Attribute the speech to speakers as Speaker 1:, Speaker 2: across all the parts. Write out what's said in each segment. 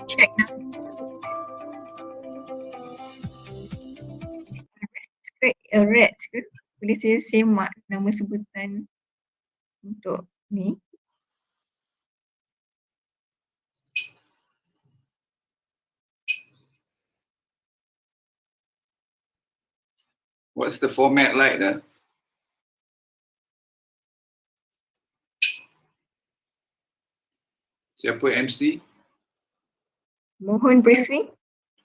Speaker 1: Check nama Reds ke? Boleh saya semak nama sebutan untuk ni?
Speaker 2: What's the format like then? Siapa MC?
Speaker 1: Mohon briefing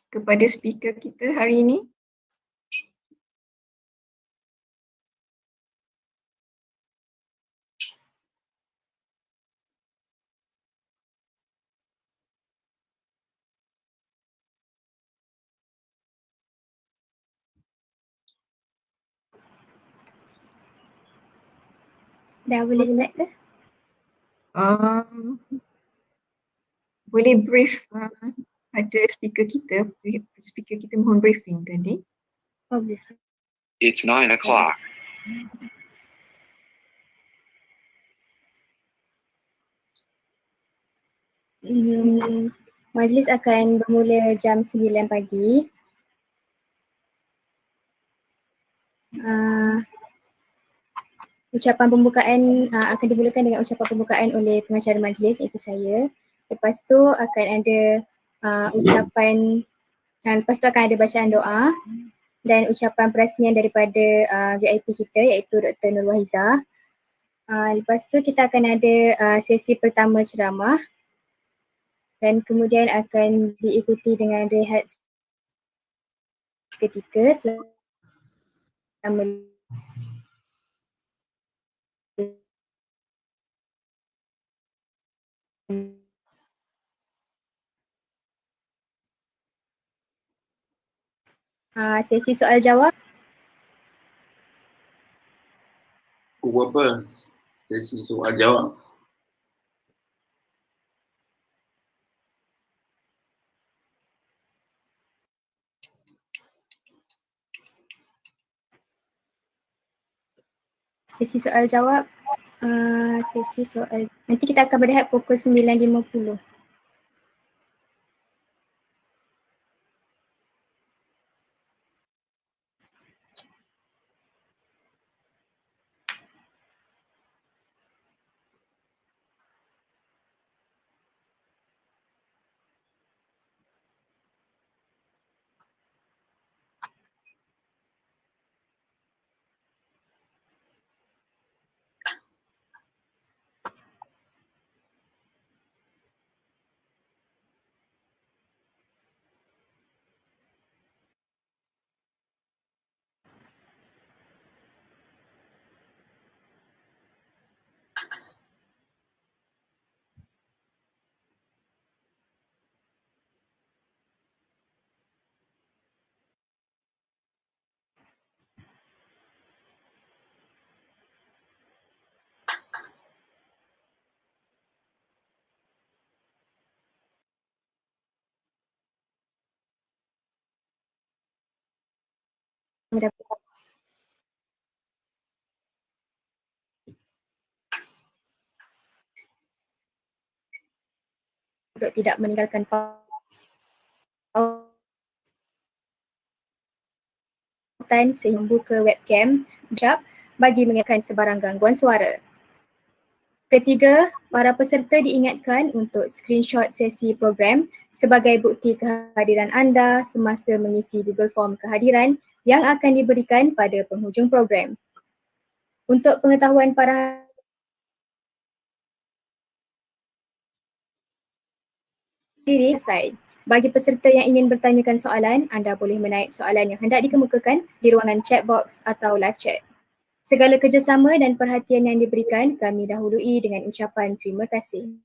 Speaker 1: kepada speaker kita hari ini.
Speaker 3: Dah boleh start ke?
Speaker 1: Boleh brief pada speaker kita. Speaker kita mohon briefing tadi.
Speaker 3: Oh, boleh.
Speaker 4: It's 9 o'clock.
Speaker 3: Majlis akan bermula jam 9 pagi. Ucapan pembukaan akan dimulakan dengan ucapan pembukaan oleh pengacara majlis, iaitu saya. Lepas tu akan ada lepas tu akan ada bacaan doa dan ucapan perasmian daripada VIP kita, iaitu Dr. Nur Wahiza. Lepas tu kita akan ada sesi pertama ceramah dan kemudian akan diikuti dengan rehat seketika selama sesi soal jawab.
Speaker 2: Apa? Sesi soal jawab.
Speaker 3: Sesi soal jawab. Sesi soal. Nanti kita akan berehat pukul 9.50. mendapat untuk tidak meninggalkan pautan sehingga membuka webcam jap bagi mengelakkan sebarang gangguan suara. Ketiga, para peserta diingatkan untuk screenshot sesi program sebagai bukti kehadiran anda semasa mengisi Google Form kehadiran yang akan diberikan pada penghujung program. Untuk pengetahuan para hadirin, bagi peserta yang ingin bertanyakan soalan, anda boleh menaip soalan yang hendak dikemukakan di ruangan chat box atau live chat. Segala kerjasama dan perhatian yang diberikan kami dahului dengan ucapan terima kasih.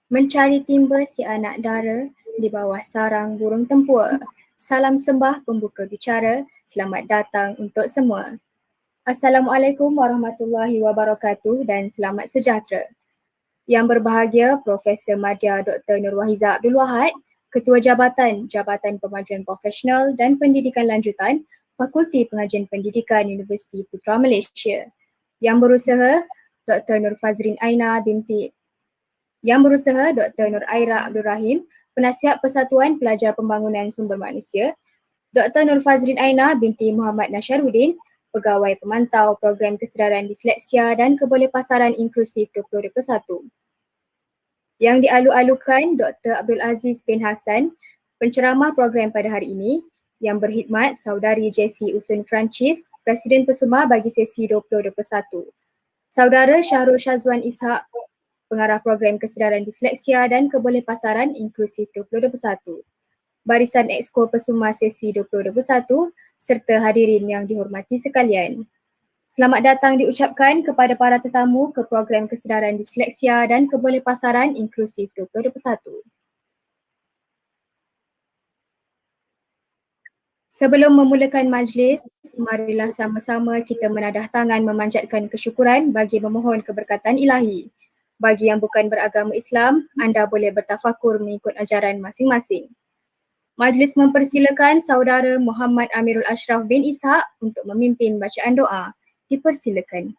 Speaker 3: Mencari timba si anak dara di bawah sarang burung tempua. Salam sembah pembuka bicara, selamat datang untuk semua. Assalamualaikum warahmatullahi wabarakatuh dan selamat sejahtera. Yang berbahagia Profesor Madya Dr. Nurwahiza Abdul Wahad, Ketua Jabatan Pemajuan Profesional dan Pendidikan Lanjutan, Fakulti Pengajian Pendidikan Universiti Putra Malaysia. Yang berusaha Dr. Nur Fazrin Aina binti Dr. Nur Aira Abdul Rahim, Penasihat Persatuan Pelajar Pembangunan Sumber Manusia, Dr. Nur Fazrin Aina binti Muhammad Nasharuddin, Pegawai Pemantau Program Kesedaran Disleksia dan Kebolehpasaran Inklusif 2021. Yang dialu-alukan Dr. Abdul Aziz bin Hassan, penceramah program pada hari ini, yang berkhidmat Saudari Jessie Usun Francis, Presiden PESUMA bagi sesi 2021. Saudara Syahrul Syazwan Ishak, Pengarah Program Kesedaran Disleksia dan Kebolehpasaran Inklusif 2021. Barisan Exco PESUMA sesi 2021 serta hadirin yang dihormati sekalian. Selamat datang diucapkan kepada para tetamu ke Program Kesedaran Disleksia dan Kebolehpasaran Inklusif 2021. Sebelum memulakan majlis, marilah sama-sama kita menadah tangan memanjatkan kesyukuran bagi memohon keberkatan ilahi. Bagi yang bukan beragama Islam, anda boleh bertafakur mengikut ajaran masing-masing. Majlis mempersilakan Saudara Muhammad Amirul Ashraf bin Ishak untuk memimpin bacaan doa. Dipersilakan.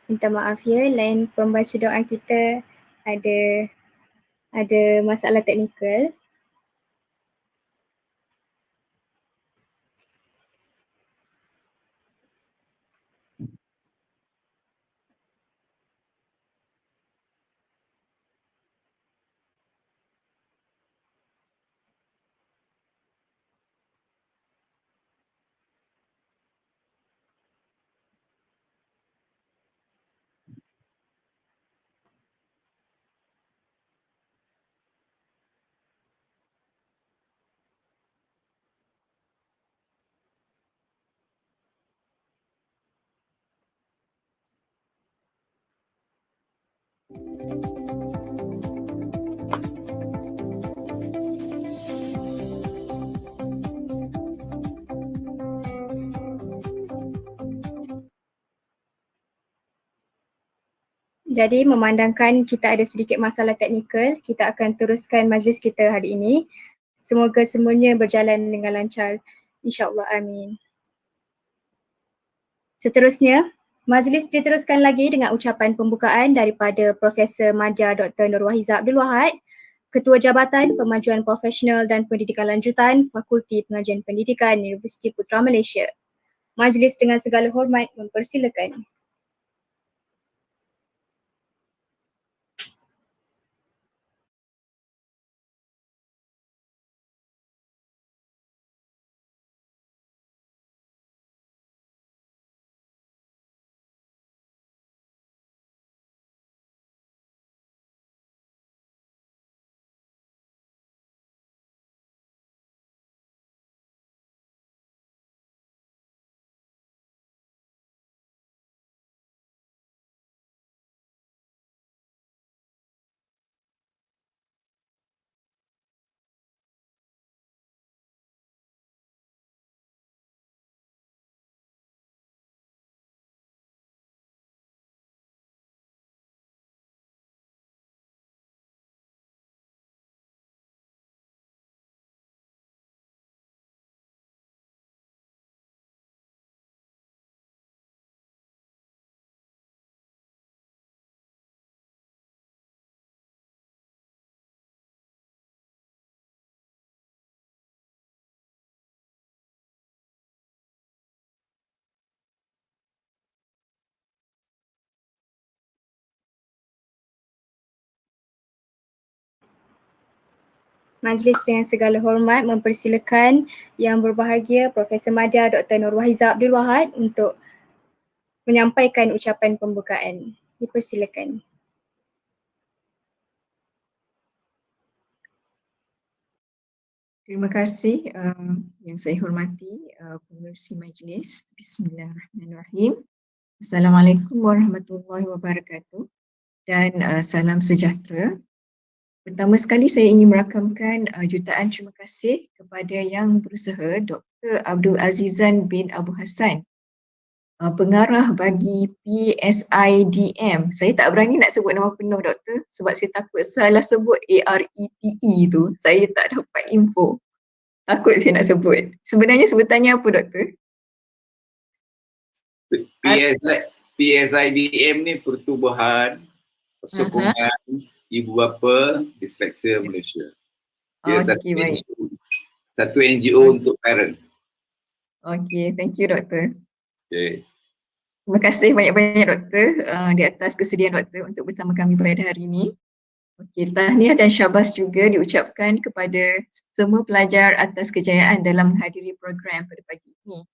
Speaker 3: Minta maaf ya, line pembaca doa kita ada masalah teknikal. Jadi memandangkan kita ada sedikit masalah teknikal, kita akan teruskan majlis kita hari ini. Semoga semuanya berjalan dengan lancar. InsyaAllah, amin. Seterusnya, majlis diteruskan lagi dengan ucapan pembukaan daripada Profesor Madya Dr. Nurwahiza Abdul Wahad, Ketua Jabatan Pemajuan Profesional dan Pendidikan Lanjutan Fakulti Pengajian Pendidikan Universiti Putra Malaysia. Majlis dengan segala hormat mempersilakan. Majlis dengan segala hormat mempersilakan Yang Berbahagia Profesor Madya Dr. Nurwahiza Abdul Wahad untuk menyampaikan ucapan pembukaan. Dipersilakan.
Speaker 1: Terima kasih yang saya hormati pengerusi majlis. Bismillahirrahmanirrahim. Assalamualaikum warahmatullahi wabarakatuh dan salam sejahtera. Pertama sekali saya ingin merakamkan jutaan terima kasih kepada yang berusaha Dr. Abdul Azizan bin Abu Hassan, pengarah bagi PSIDM. Saya tak berani nak sebut nama penuh doktor sebab saya takut salah sebut ARETE tu. Saya tak dapat info. Takut saya nak sebut. Sebenarnya sebutannya apa doktor?
Speaker 2: PSIDM ni Pertubuhan Persokongan Ibu Bapa Disleksia Malaysia. Dia
Speaker 1: Okey, baik.
Speaker 2: Satu NGO untuk parents.
Speaker 1: Okey, thank you doktor.
Speaker 2: Okay.
Speaker 1: Terima kasih banyak-banyak doktor di atas kesediaan doktor untuk bersama kami pada hari ini. Okey, tahniah dan syabas juga diucapkan kepada semua pelajar atas kejayaan dalam menghadiri program pada pagi ini.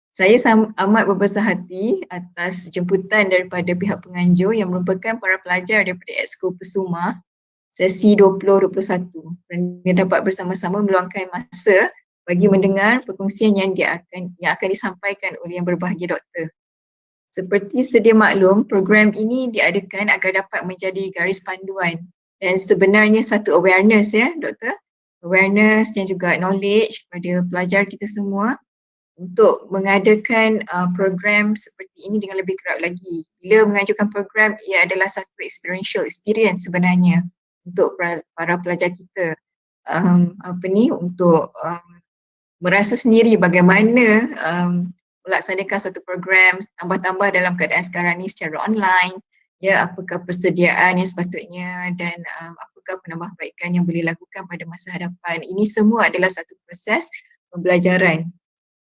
Speaker 1: Saya amat berbesar hati atas jemputan daripada pihak penganjur yang merupakan para pelajar daripada Exco PESUMA sesi 2021 kerana dapat bersama-sama meluangkan masa bagi mendengar perkongsian yang akan disampaikan oleh yang berbahagia doktor. Seperti sedia maklum, program ini diadakan agar dapat menjadi garis panduan dan sebenarnya satu awareness ya doktor, awareness dan juga knowledge kepada pelajar kita semua untuk mengadakan program seperti ini dengan lebih kerap lagi. Bila mengajukan program, ia adalah satu experience sebenarnya untuk para pelajar kita untuk merasa sendiri bagaimana melaksanakan suatu program tambah-tambah dalam keadaan sekarang ni secara online, ya, apakah persediaan yang sepatutnya dan apakah penambahbaikan yang boleh lakukan pada masa hadapan. Ini semua adalah satu proses pembelajaran.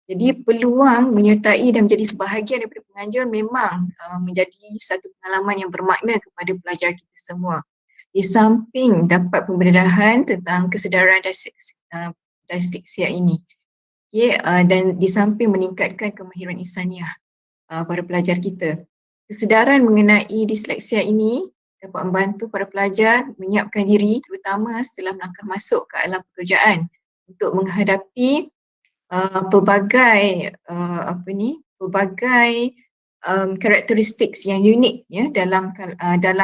Speaker 1: Jadi peluang menyertai dan menjadi sebahagian daripada penganjur memang menjadi satu pengalaman yang bermakna kepada pelajar kita semua. Di samping dapat pembedahan tentang kesedaran disleksia ini, dan di samping meningkatkan kemahiran insaniah para pelajar kita. Kesedaran mengenai disleksia ini dapat membantu para pelajar menyiapkan diri terutama setelah melangkah masuk ke alam pekerjaan untuk menghadapi pelbagai karakteristik yang unik ya dalam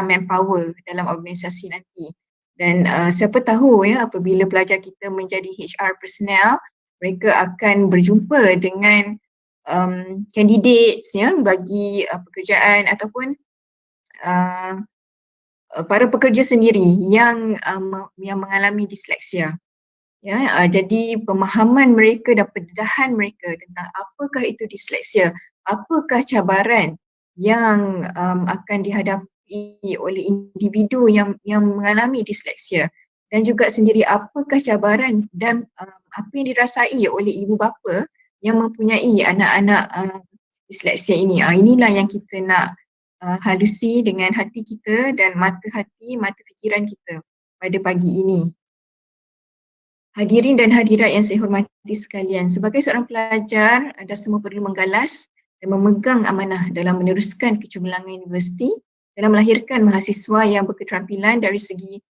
Speaker 1: manpower dalam organisasi nanti. Dan siapa tahu ya apabila pelajar kita menjadi HR personnel, mereka akan berjumpa dengan candidates ya bagi pekerjaan ataupun para pekerja sendiri yang mengalami disleksia. Ya, jadi pemahaman mereka dan pendedahan mereka tentang apakah itu disleksia, apakah cabaran yang akan dihadapi oleh individu yang mengalami disleksia, dan juga sendiri apakah cabaran dan apa yang dirasai oleh ibu bapa yang mempunyai anak-anak disleksia ini. Inilah yang kita nak halusi dengan hati kita dan mata hati, mata fikiran kita pada pagi ini. Hadirin dan hadirat yang saya hormati sekalian, sebagai seorang pelajar, anda semua perlu menggalas dan memegang amanah dalam meneruskan kecemerlangan universiti dalam melahirkan mahasiswa yang berketerampilan dari segi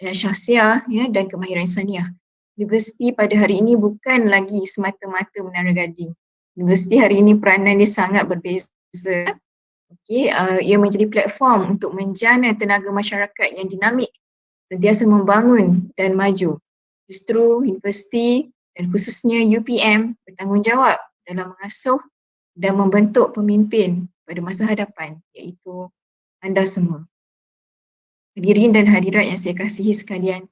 Speaker 1: syahsiah ya, dan kemahiran insaniah. Universiti pada hari ini bukan lagi semata-mata menara gading. Universiti hari ini peranan dia sangat berbeza. Ia menjadi platform untuk menjana tenaga masyarakat yang dinamik, sentiasa membangun dan maju. Justru universiti dan khususnya UPM bertanggungjawab dalam mengasuh dan membentuk pemimpin pada masa hadapan, iaitu anda semua. Hadirin dan hadirat yang saya kasihi sekalian,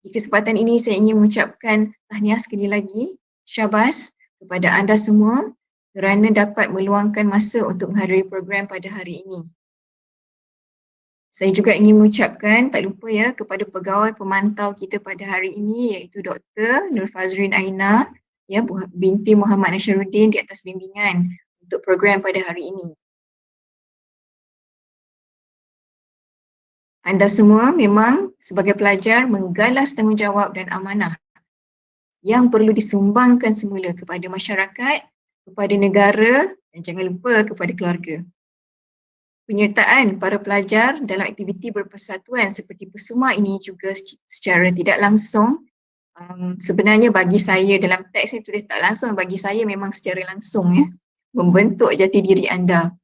Speaker 1: di kesempatan ini saya ingin mengucapkan tahniah sekali lagi, syabas kepada anda semua kerana dapat meluangkan masa untuk menghadiri program pada hari ini. Saya juga ingin mengucapkan, tak lupa ya, kepada pegawai pemantau kita pada hari ini, iaitu Dr. Nur Fazrin Aina, ya, binti Muhammad Nasharuddin di atas bimbingan untuk program pada hari ini. Anda semua memang sebagai pelajar menggalas tanggungjawab dan amanah yang perlu disumbangkan semula kepada masyarakat, kepada negara dan jangan lupa kepada keluarga. Penyertaan para pelajar dalam aktiviti berpersatuan seperti PESUMA ini juga secara tidak langsung, sebenarnya bagi saya dalam teks saya tulis tak langsung, bagi saya memang secara langsung ya, membentuk jati diri anda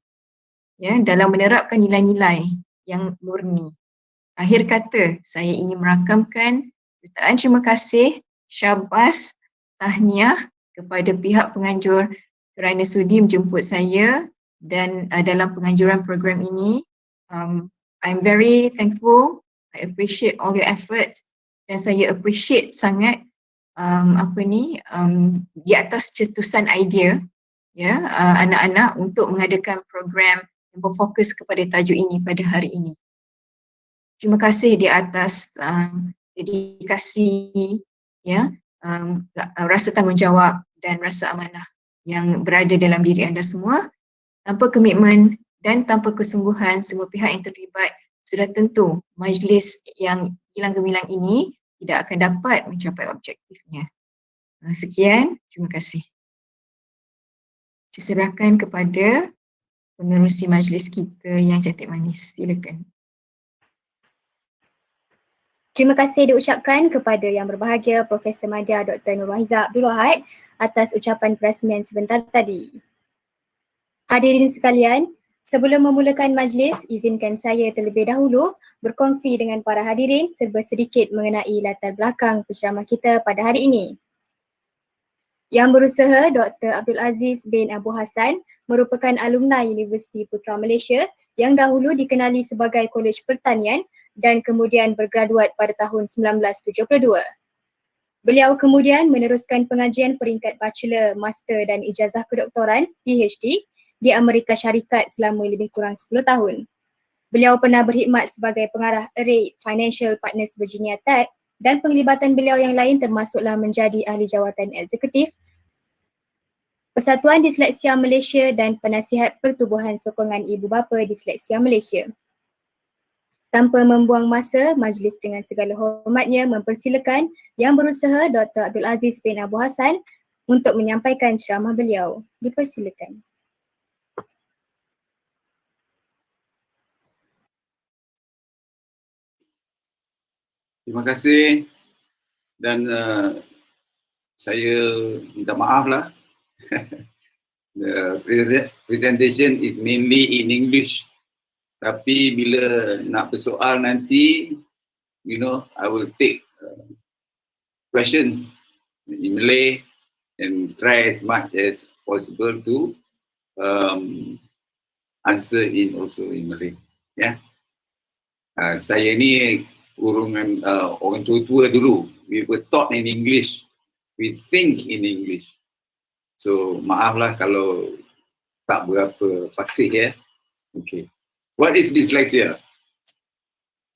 Speaker 1: ya, dalam menerapkan nilai-nilai yang murni. Akhir kata, saya ingin merakamkan jutaan terima kasih, syabas, tahniah kepada pihak penganjur kerana sudi menjemput saya dan dalam penganjuran program ini. I'm very thankful, I appreciate all your efforts dan saya appreciate sangat di atas cetusan idea ya anak-anak untuk mengadakan program yang berfokus kepada tajuk ini pada hari ini. Terima kasih di atas dedikasi ya, rasa tanggungjawab dan rasa amanah yang berada dalam diri anda semua. Tanpa komitmen dan tanpa kesungguhan semua pihak yang terlibat, sudah tentu majlis yang gilang gemilang ini tidak akan dapat mencapai objektifnya. Sekian, terima kasih. Saya serahkan kepada pengerusi majlis kita yang cantik manis. Silakan.
Speaker 3: Terima kasih diucapkan kepada Yang Berbahagia Profesor Madya Dr. Nurwahiza Abdul Wahid atas ucapan perasmian sebentar tadi. Hadirin sekalian, sebelum memulakan majlis, izinkan saya terlebih dahulu berkongsi dengan para hadirin serba sedikit mengenai latar belakang penceramah kita pada hari ini. Yang berusaha Dr. Abdul Aziz bin Abu Hassan merupakan alumni Universiti Putra Malaysia yang dahulu dikenali sebagai Kolej Pertanian dan kemudian bergraduat pada tahun 1972. Beliau kemudian meneruskan pengajian peringkat bachelor, master dan ijazah kedoktoran PhD di Amerika Syarikat selama lebih kurang 10 tahun. Beliau pernah berkhidmat sebagai pengarah Array Financial Partners Virginia Tech dan penglibatan beliau yang lain termasuklah menjadi ahli jawatan eksekutif Persatuan Disleksia Malaysia dan penasihat Pertubuhan Sokongan Ibu Bapa Disleksia Malaysia. Tanpa membuang masa, majlis dengan segala hormatnya mempersilakan Yang Berusaha Dr. Abdul Aziz bin Abu Hassan untuk menyampaikan ceramah beliau. Dipersilakan.
Speaker 2: Terima kasih dan saya minta maaf lah The presentation is mainly in English. Tapi bila nak bersoal nanti, you know, I will take questions in Malay and try as much as possible to answer in also in Malay. Yeah. Saya ni urungan orang tua-tua dulu. We were taught in English. We think in English. So maaflah kalau tak berapa fasih ya. Okay. What is disleksia?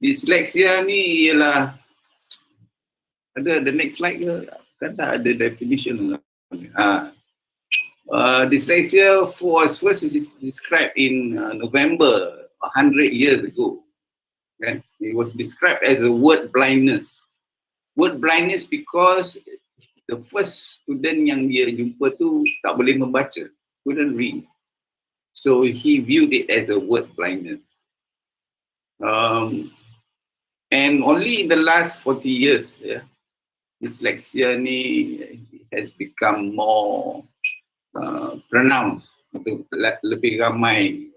Speaker 2: Disleksia ni ialah, ada the next slide ke? Kan tak ada definition. Disleksia was first described in November 100 years ago. And it was described as a word blindness. Word blindness because the first student yang dia jumpa tu tak boleh membaca, couldn't read. So he viewed it as a word blindness. And only in the last 40 years, yeah, disleksia ni has become more pronounced. Lebih ramai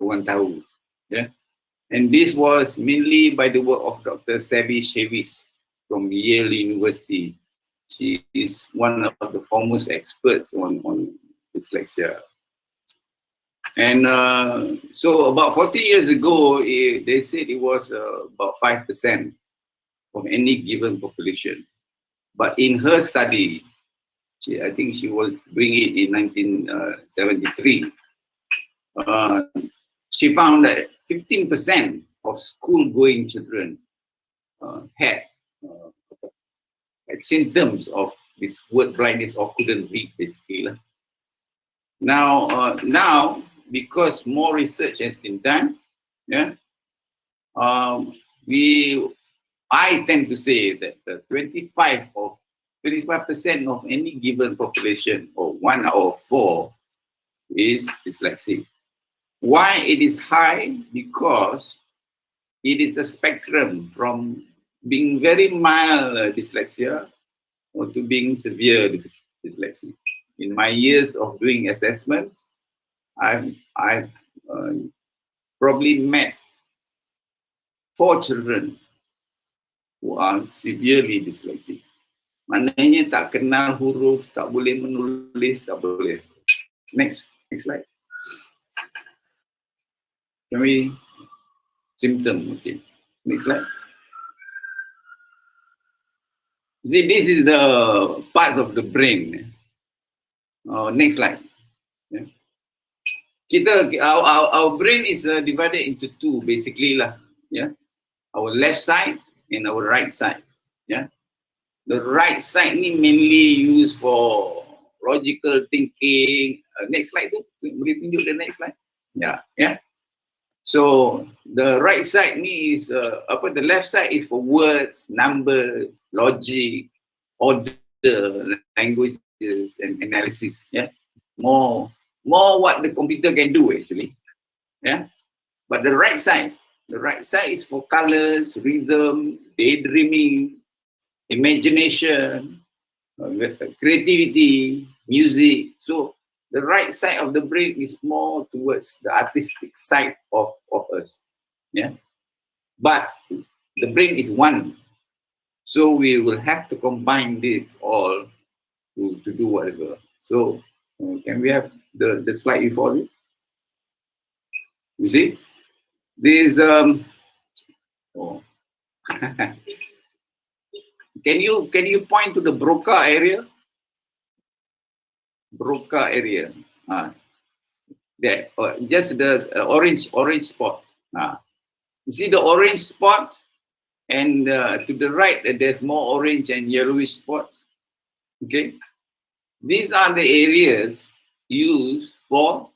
Speaker 2: orang tahu. Yeah. And this was mainly by the work of Dr. Savi Shevis from Yale University. She is one of the foremost experts on dyslexia. And so about 40 years ago, they said it was about 5% of any given population. But in her study, I think she will bring it in 1973, she found that 15% of school-going children had symptoms of this word blindness or couldn't read, basically. Now, because more research has been done, yeah, I tend to say that 25% of any given population, or 1 out of 4, is dyslexic. Why it is high? Because it is a spectrum from being very mild dyslexia or to being severe dyslexia. In my years of doing assessments, I've probably met 4 children who are severely dyslexic. Maknanya tak kenal huruf, tak boleh menulis, tak boleh. Next slide. Can we symptom? Okay. Next slide. See, this is the part of the brain. Next slide. Yeah. Our brain is divided into 2 basically lah. Yeah. Our left side and our right side. Yeah. The right side ni mainly used for logical thinking. Next slide tu, boleh tunjuk the next slide. Yeah. Yeah. So the right side ni is the left side is for words, numbers, logic, order, languages, and analysis. Yeah, more what the computer can do actually. Yeah, but the right side is for colors, rhythm, daydreaming, imagination, creativity, music. So the right side of the brain is more towards the artistic side of us. Yeah. But the brain is one. So we will have to combine this all to do whatever. So can we have the slide before this? You see? This can you point to the Broca area? Broca area. There, just the orange spot. You see the orange spot, and to the right there's more orange and yellowish spots. Okay, these are the areas used for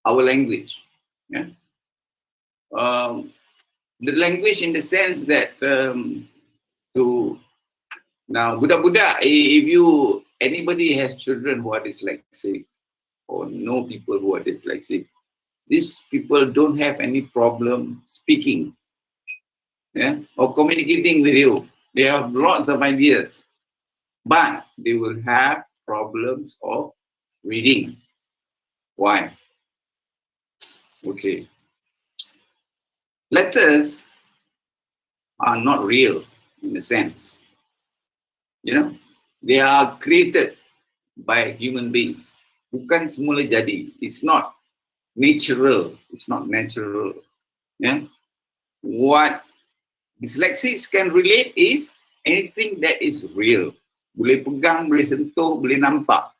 Speaker 2: our language. Yeah, the language in the sense that now budak-budak, if anybody has children who are dyslexic or know people who are dyslexic, these people don't have any problem speaking, yeah, or communicating with you. They have lots of ideas, but they will have problems of reading. Why? Okay. Letters are not real in a sense. They are created by human beings. Bukan semula jadi. It's not natural. It's not natural. Yeah. What dyslexics can relate is anything that is real. Boleh pegang, boleh sentuh, boleh nampak.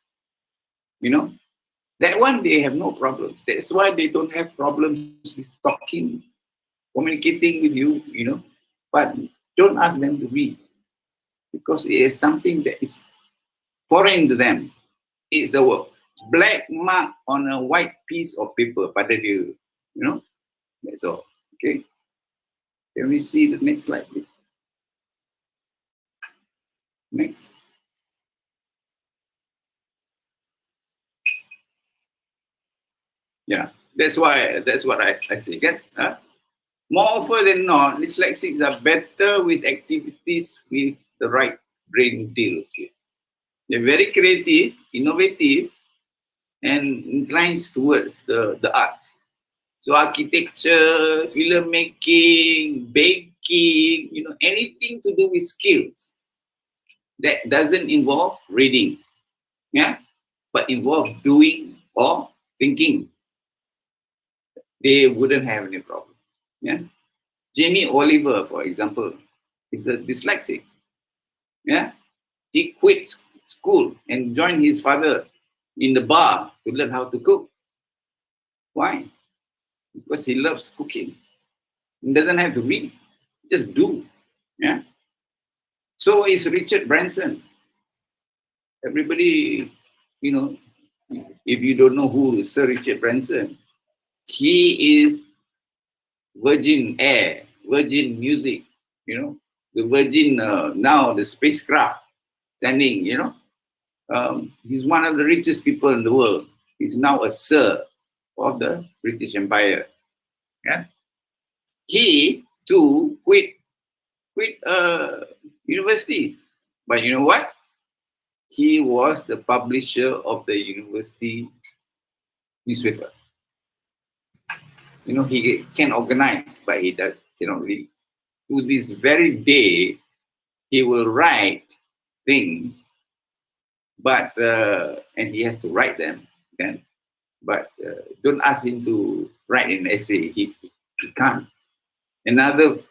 Speaker 2: That one they have no problems. That's why they don't have problems with talking, communicating with you, But don't ask them to read, because it is something that is foreign to them. It's a black mark on a white piece of paper pada dia, That's all. Okay. Can we see the next slide, please? Next. Yeah, that's what I say. More often than not, dyslexics are better with activities with the right brain deals with. They're very creative, innovative, and inclines towards the arts. So architecture, filmmaking, baking, anything to do with skills that doesn't involve reading, but involve doing or thinking, they wouldn't have any problems. Jamie Oliver, for example, is a dyslexic. He quit school and joined his father in the bar to learn how to cook. Why? Because he loves cooking. He doesn't have to read, just do. So is Richard Branson. Everybody, if you don't know who is Sir Richard Branson, he is Virgin Air, Virgin Music, the Virgin, now the spacecraft sending, he's one of the richest people in the world. He's now a Sir of the British Empire. He too quit university, but you know what? He was the publisher of the university newspaper. He can organize, but he cannot read. To this very day, he will write things, but and he has to write them. But don't ask him to write an essay. He can't. Another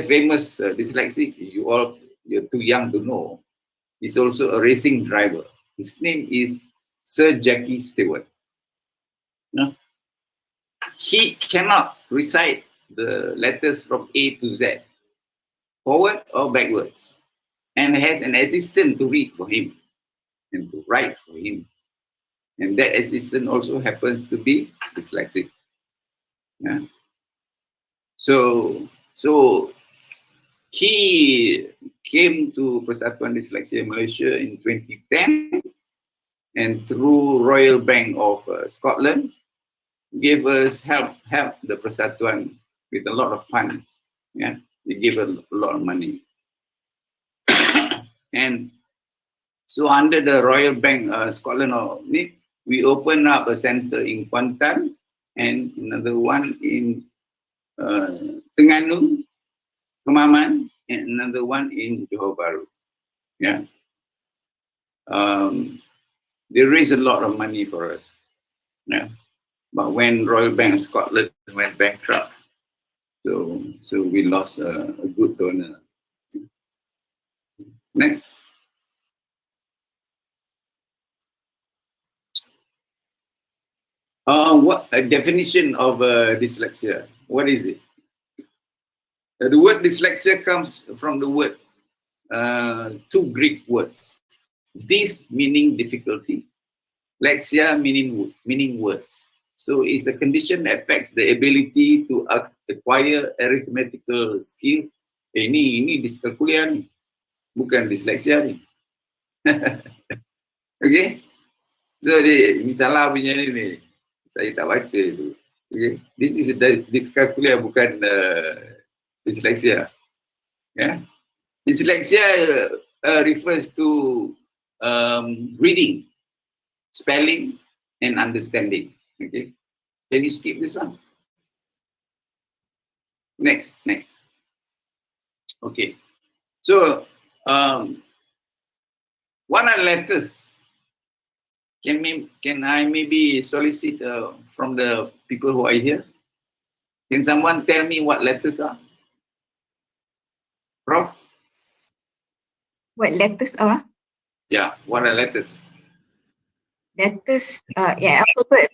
Speaker 2: famous dyslexic, you're too young to know, is also a racing driver. His name is Sir Jackie Stewart. He cannot recite the letters from A to Z, forward or backwards, and has an assistant to read for him and to write for him. And that assistant also happens to be dyslexic. So he came to Persatuan Disleksia Malaysia in 2010, and through Royal Bank of Scotland, gave us help the Persatuan with a lot of funds. They gave a lot of money. And so under the Royal Bank Scotland, we opened up a center in Kuantan and another one in Terengganu, Kemaman, and another one in Johor Bahru. They raised a lot of money for us. But when Royal Bank of Scotland went bankrupt, so we lost a good donor. Next. What a definition of dyslexia? What is it? The word dyslexia comes from the word, two Greek words. Dys meaning difficulty, lexia meaning words. So it's a condition that affects the ability to acquire arithmetical skills. Ini dyskalkulia ni, bukan dyslexia ni. Okay? So ini salah punya ni. Saya tak baca itu. Okay? This is dyskalkulia, bukan dyslexia. Dyslexia refers to reading spelling, and understanding. Okay. Can you skip this one? Next. Okay. So, what are letters? Can I maybe solicit from the people who are here? Can someone tell me what letters are? Prof?
Speaker 1: What letters are?
Speaker 2: Yeah, what are letters?
Speaker 1: Letters, alphabet.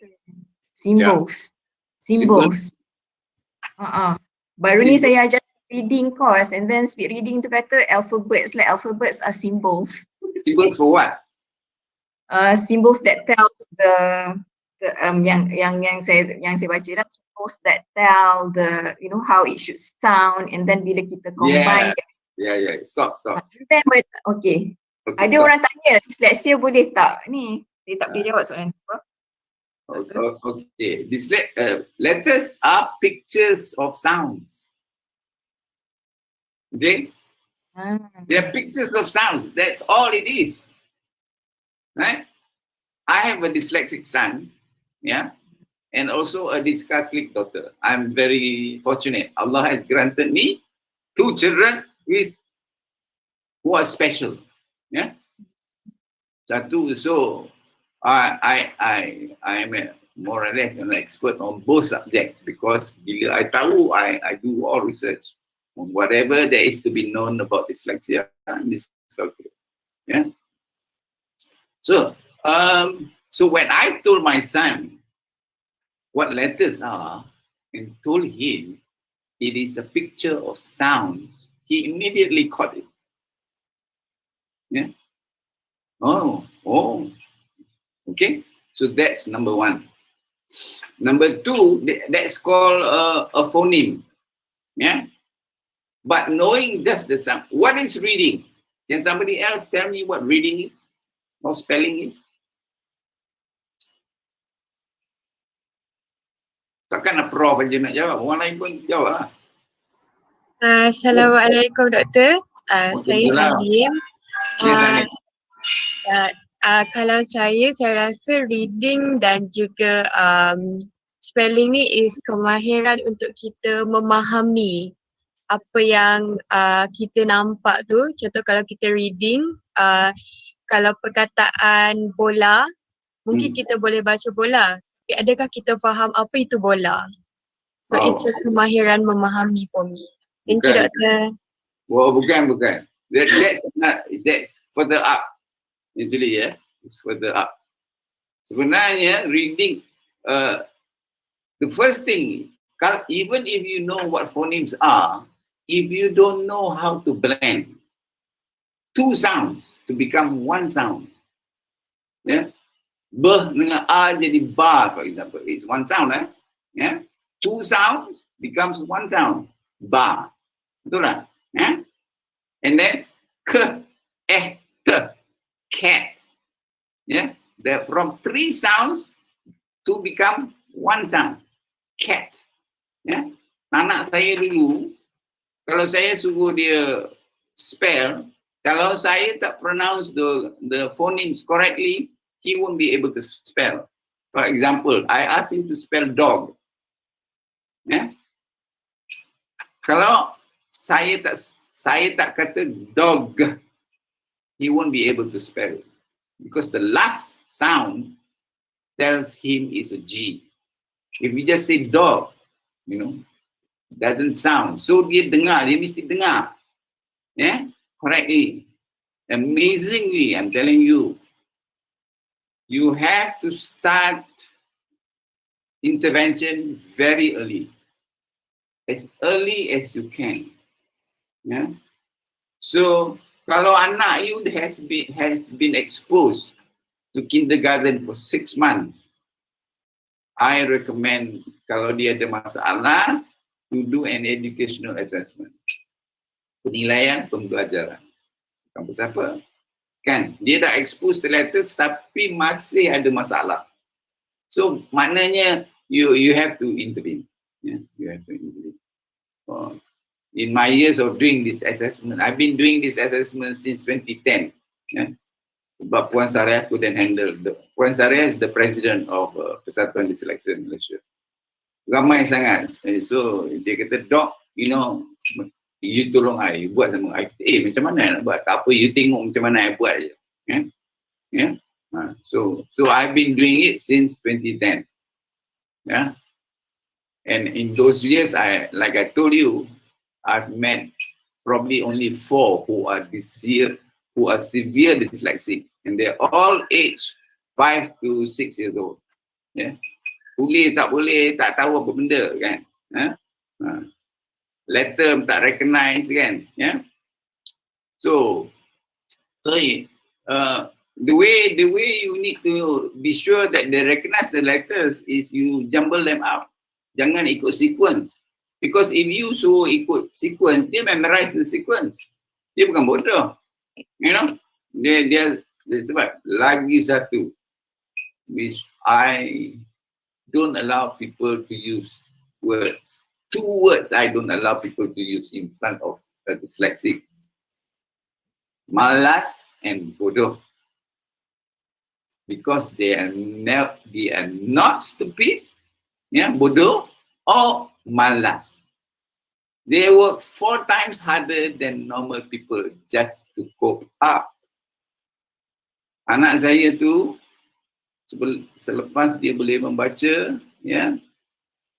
Speaker 1: Symbols. Symbols. Baru ni
Speaker 2: Symbol.
Speaker 1: saya ajar reading course, and then speed reading tu kata alphabets, like alphabets are symbols.
Speaker 2: Symbols for what?
Speaker 1: Symbols that tells the yang saya baca lah, symbols that tell the how it should sound, and then bila kita combine.
Speaker 2: Yeah. Stop.
Speaker 1: Then okay. Ada
Speaker 2: stop.
Speaker 1: orang tanya, disleksia boleh tak? Ni, dia tak boleh jawab soalan tu.
Speaker 2: Okay. Letters are pictures of sounds. Okay? They are pictures of sounds. That's all it is. Right? I have a dyslexic son, yeah, and also a dyscalculic daughter. I'm very fortunate. Allah has granted me 2 children who are special. Yeah. So I am more or less an expert on both subjects, because bila I tahu, I do all research on whatever there is to be known about dyslexia and dyscalculia. Yeah. So when I told my son what letters are and told him it is a picture of sounds, he immediately caught it. Yeah. Oh. Okay. So that's number 1. Number 2, that's called a phoneme. Yeah. But knowing just the sound, what is reading? Can somebody else tell me what reading is or spelling is? Takkan Prof aja nak jawab, orang lain pun jawab lah.
Speaker 5: Assalamualaikum Doktor. Saya Halim. Kalau saya rasa reading dan juga spelling ni is kemahiran untuk kita memahami apa yang kita nampak tu. Contoh kalau kita reading, kalau perkataan bola, mungkin kita boleh baca bola. Tapi adakah kita faham apa itu bola? So it's a kemahiran memahami for me. Thank you, Doktor.
Speaker 2: Bukan. That's further up. Actually, it's further up. Sebenarnya reading, the first thing, even if you know what phonemes are, if you don't know how to blend 2 sounds to become 1 sound, yeah, B dengan A jadi ba, for example, it's 1 sound, yeah, 2 sounds becomes 1 sound, ba, betul tak? Yeah? And then k, t, cat, yeah, from 3 sounds to become 1 sound, cat, yeah. Anak saya dulu, kalau saya suruh dia spell, kalau saya tak pronounce the phonemes correctly, he won't be able to spell. For example, I asked him to spell dog. Yeah? Kalau saya tak kata dog, he won't be able to spell it, because the last sound tells him is a G. If you just say dog, doesn't sound. So dia mesti dengar. Yeah? Correctly. Amazingly, I'm telling you, you have to start intervention very early. As early as you can. Yeah? So, kalau anak you has been exposed to kindergarten for 6 months, I recommend, kalau dia ada masalah, to do an educational assessment. Penilaian pembelajaran. Kampus apa? Kan, dia dah expose the letters tapi masih ada masalah. So, maknanya you have to intervene. Yeah, you have to intervene. In my years of doing this assessment, I've been doing this assessment since 2010. Yeah? But Puan Sariah couldn't handle. Puan Sariah is the president of Persatuan Disleksia Malaysia. Ramai sangat. So dia kata, Doc, you know, you tolong I, you buat sama I. Macam mana nak buat? Tak apa, you tengok macam mana I buat je. Yeah? So I've been doing it since 2010. Yeah. And in those years, like I told you, I've met probably only 4 who are severe dyslexic, and they're all aged 5 to 6 years old. Yeah. Boleh, tak tahu apa benda kan. Letter tak recognize kan. Yeah. So the way you need to be sure that they recognize the letters is you jumble them up. Jangan ikut sequence. Because if you suruh ikut sequence, dia memorize the sequence. Dia bukan bodoh. You know? Dia sebab lagi satu which I don't allow people to use words. 2 words I don't allow people to use in front of a dyslexic. Malas and bodoh. Because they are not stupid, yeah, bodoh or malas. They work 4 times harder than normal people just to cope up. Anak saya tu selepas dia boleh membaca, ya,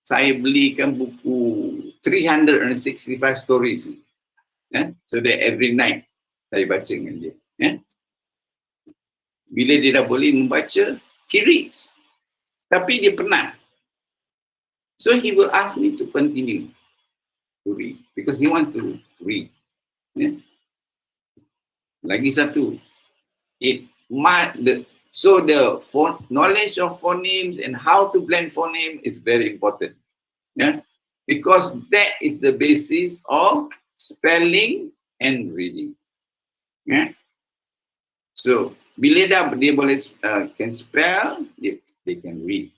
Speaker 2: saya belikan buku 365 stories, ya, so that every night saya baca dengan dia. Ya. Bila dia dah boleh membaca, he reads. Tapi dia penat. So he will ask me to continue to read because he wants to read. Yeah. Lagi satu, the knowledge of phonemes and how to blend phoneme is very important. Yeah, because that is the basis of spelling and reading. Yeah. So bila dia boleh can spell, they can read.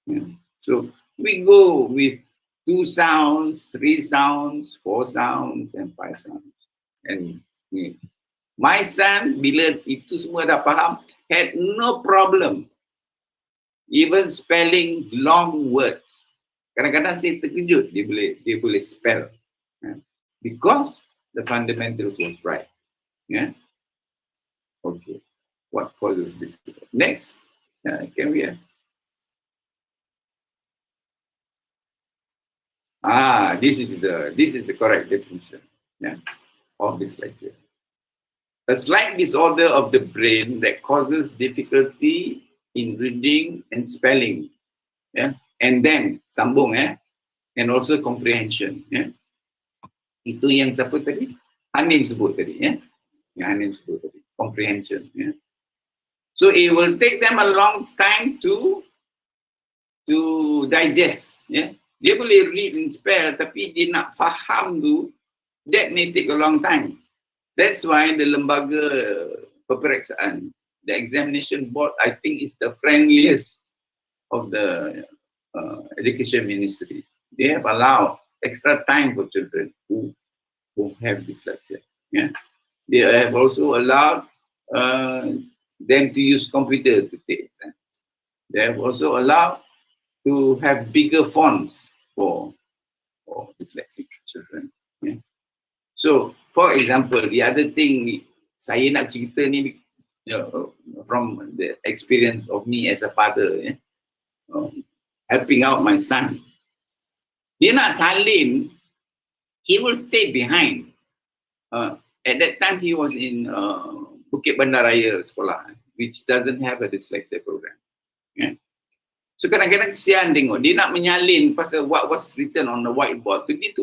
Speaker 2: Yeah. So we go with 2 sounds, 3 sounds, 4 sounds, and 5 sounds. And my son, bila itu semua dah faham, had no problem even spelling long words. Kadang-kadang saya terkejut dia boleh spell, because the fundamentals was right. Yeah. Okay. What causes this? Next, can we? This is the correct definition, yeah, of dyslexia. A slight disorder of the brain that causes difficulty in reading and spelling, yeah, and then sambung, and also comprehension, yeah. Itu yang siapa tadi? Hanim sebut tadi, ya. Yang Hanim sebut tadi, comprehension, yeah. So it will take them a long time to digest, yeah. Dia boleh read and spell, tapi dia nak faham tu, that may take a long time. That's why the lembaga peperiksaan, the examination board, I think is the friendliest of the education ministry. They have allowed extra time for children who have dyslexia. Yeah, they have also allowed them to use computer to take exams. They have also allowed to have bigger fonts for dyslexic children. Yeah. So, for example, the other thing saya nak cerita ni, from the experience of me as a father, yeah, helping out my son. Dia nak salin, he will stay behind. At that time, he was in Bukit Bandaraya sekolah, which doesn't have a dyslexia program. Yeah. So kadang-kadang kesian tengok, dia nak menyalin pasal what was written on the whiteboard tu, dia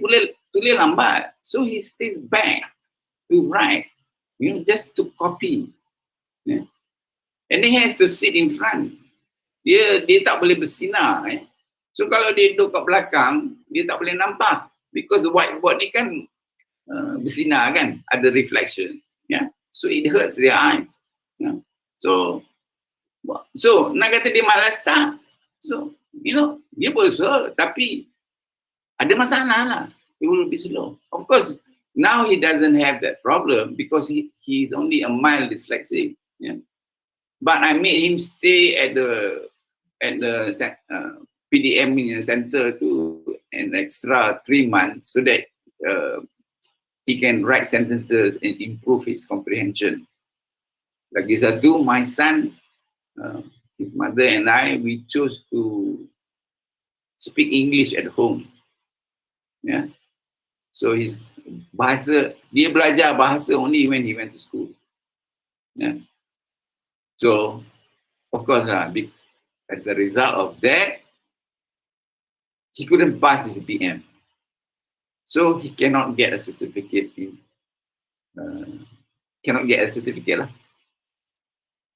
Speaker 2: boleh tulis lambat. So he stays back to write, just to copy. Yeah. And he has to sit in front. Dia tak boleh bersinar. So kalau dia duduk kat belakang, dia tak boleh nampak. Because the whiteboard ni kan bersinar kan, ada reflection. Yeah. So it hurts their eyes. Yeah. So nak kata dia malas tak? So, dia berusaha, tapi ada masalah lah. It will be slow. Of course, Now he doesn't have that problem because he's only a mild dyslexic. Yeah. But I made him stay at the PDM center to an extra 3 months so that he can write sentences and improve his comprehension. Lagi satu, my son, his mother and I, we chose to speak English at home. Yeah. So his bahasa, dia belajar bahasa only when he went to school. Yeah. So, of course, as a result of that, he couldn't pass his PM. So he cannot get a certificate in, lah.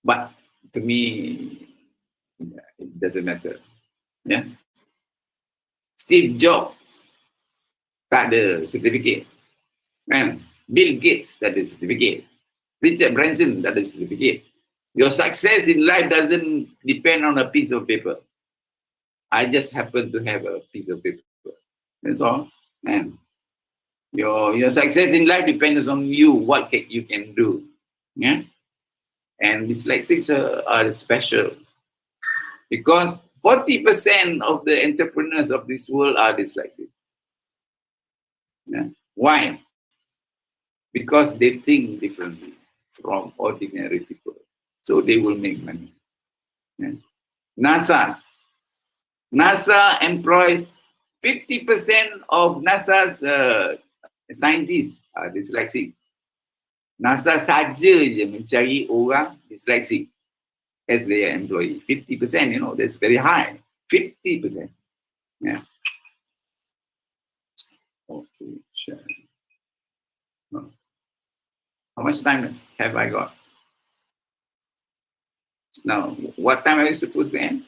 Speaker 2: But to me, it doesn't matter. Yeah. Steve Jobs tak ada certificate. Kan? Bill Gates tak ada certificate. Richard Branson tak ada certificate. Your success in life doesn't depend on a piece of paper. I just happen to have a piece of paper. That's all. And your success in life depends on you, what you can do. Yeah. And dyslexics are special because 40% of the entrepreneurs of this world are dyslexic. Yeah. Why? Because they think differently from ordinary people. So they will make money. Yeah. NASA employs 50% of NASA's scientists are dyslexic. NASA saja je mencari orang dyslexic as their employee. 50%, you know, that's very high. 50%. Yeah. Okay, sure. How much time have I got? Now, what time are we supposed to end?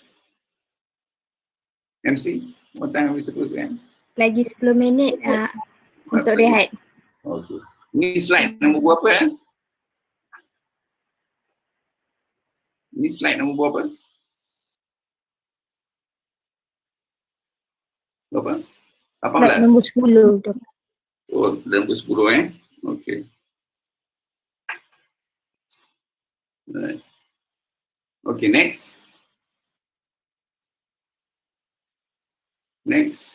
Speaker 2: MC, what time are we supposed to end?
Speaker 3: Lagi 10 minit untuk rehat.
Speaker 2: Okay. Ni slide nombor berapa ya? Ni slide nombor berapa? Berapa? 18?
Speaker 3: Nombor 10 tu.
Speaker 2: Oh, nombor 10 Okay. Right. Okay, next. Next.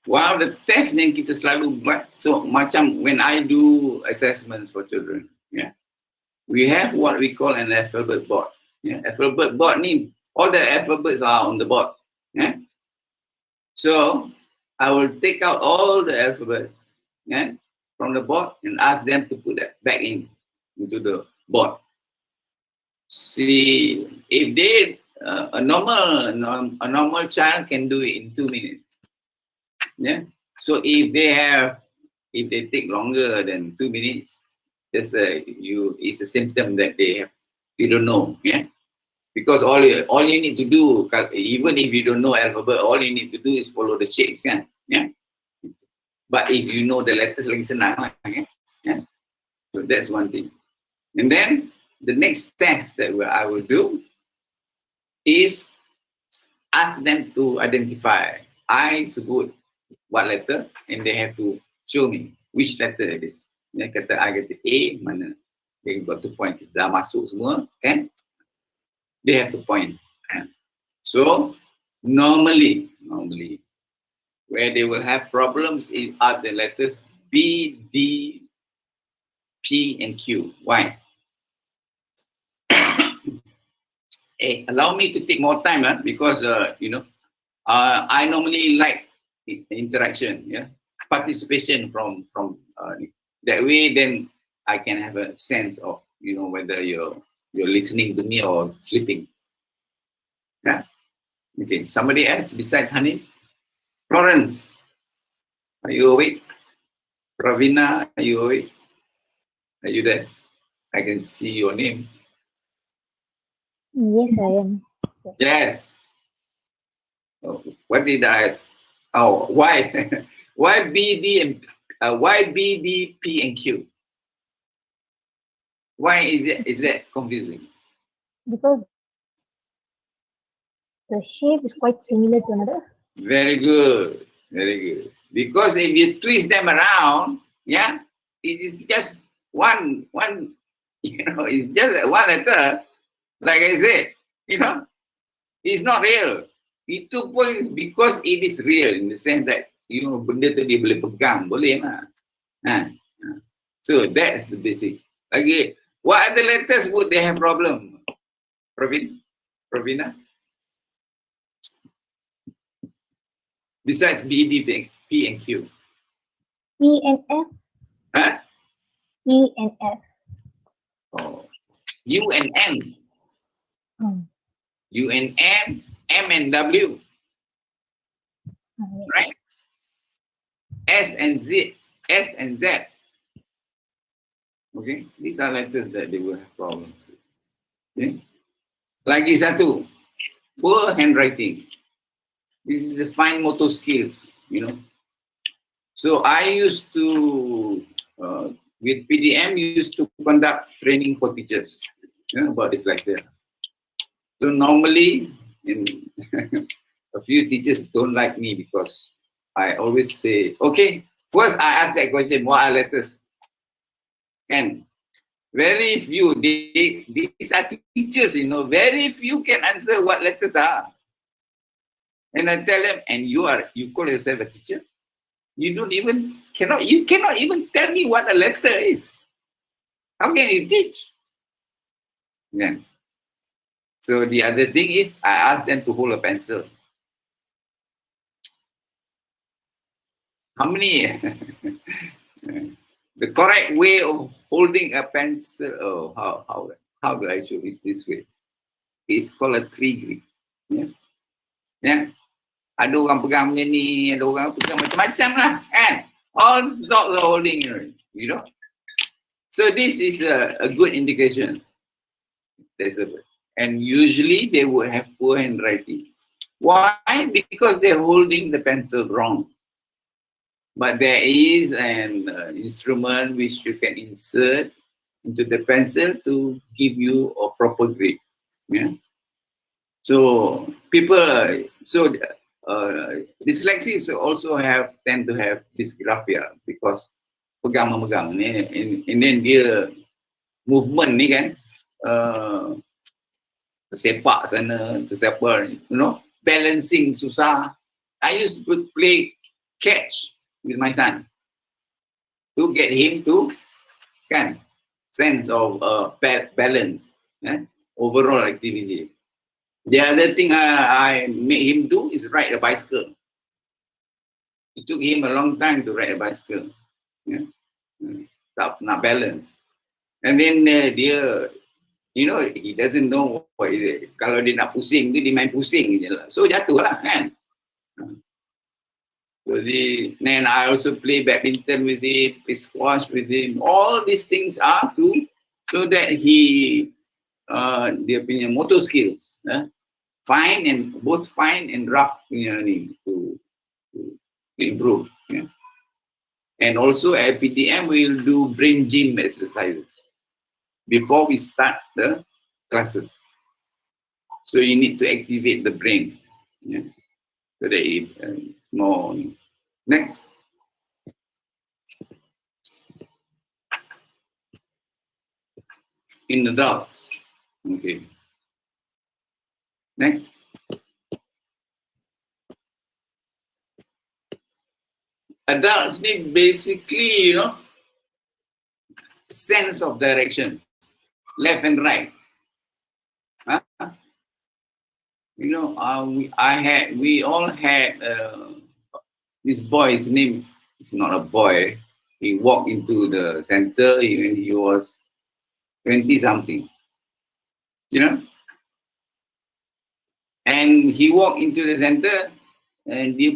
Speaker 2: Wow, the test yang kita selalu buat, so macam when I do assessments for children, yeah, we have what we call an alphabet board. Yeah, alphabet board ni, all the alphabets are on the board. Yeah, so I will take out all the alphabets, yeah, from the board and ask them to put that back into the board. See if they a normal child can do it in 2 minutes. Yeah. So if they take longer than 2 minutes, it's a symptom that you don't know. Yeah. Because all you need to do, even if you don't know alphabet, all you need to do is follow the shapes, kan? Yeah. But if you know the letters, lagi senang lah. Yeah. So that's one thing. And then the next test that I will do is ask them to identify. I sebut what letter, and they have to show me which letter it is. Dia kata, I kata A, mana? They got to point. Dah masuk semua, kan? They have to point. So, normally, where they will have problems are the letters B, D, P, and Q. Why? Hey, allow me to take more time, because, I normally like interaction, yeah, participation from that way. Then I can have a sense of whether you're listening to me or sleeping. Yeah. Okay. Somebody else besides Hani? Florence, are you awake? Pravina, are you awake? Are you there? I can see your names.
Speaker 3: Yes, I am.
Speaker 2: Yes. Oh, what did I ask? Oh, why? Why B, D, P, and Q? Why is that confusing?
Speaker 3: Because
Speaker 6: The shape is quite similar to another.
Speaker 2: Very good. Very good. Because if you twist them around, yeah, it is just one, it's just one letter. Like I said, it's not real. Itu pun because it is real in the sense that, benda tu dia boleh pegang, boleh lah. So that's the basic. Lagi, what other letters would they have problem? Provina? Besides B, D, P, and Q.
Speaker 6: E and F.
Speaker 2: Huh?
Speaker 6: E and F.
Speaker 2: Oh. U and N. U and N, M and W. Right? S and Z. Okay, these are letters that they will have problems with. Okay? Lagi satu, poor handwriting. This is the fine motor skills, So I used to, with PDM, used to conduct training for teachers about dyslexia. So normally, a few teachers don't like me because I always say, okay, first I ask that question, what are letters? And very few, these are teachers, very few can answer what letters are. And I tell them, and you call yourself a teacher? You cannot even tell me what a letter is. How can you teach? Yeah. So the other thing is, I ask them to hold a pencil. How many? The correct way of holding a pencil, how do I show it this way? It's called a tree grip. Yeah. Ada orang pegang macam ni, ada orang pegang macam-macam lah, kan? All sorts of holding, So this is a good indication. And usually they would have poor handwriting. Why? Because they're holding the pencil wrong. But there is an instrument which you can insert into the pencil to give you a proper grip. Yeah. So dyslexics also tend to have dysgraphia because pegang-memegang ni, and then dia movement ni kan, tersepak sana, tersepak, balancing susah. I used to play catch with my son to get him to sense of balance, overall activity. The other thing I made him do is ride a bicycle. It took him a long time to ride a bicycle. Tak nak balance. And then dia, he doesn't know what it is. Kalau dia nak pusing tu, dia main pusing je lah. So jatuh lah kan. So then I also play badminton with him, play squash with him. All these things are so that he, dia punya motor skills, both fine and rough to improve. Yeah. And also at PDM we will do brain gym exercises before we start the classes. So you need to activate the brain, so that it's more. Next. In adults. Okay. Next. Adults need basically, sense of direction, left and right. We all had this boy. His name is not a boy. He walked into the center when he was 20-something. And he walked into the center, and dia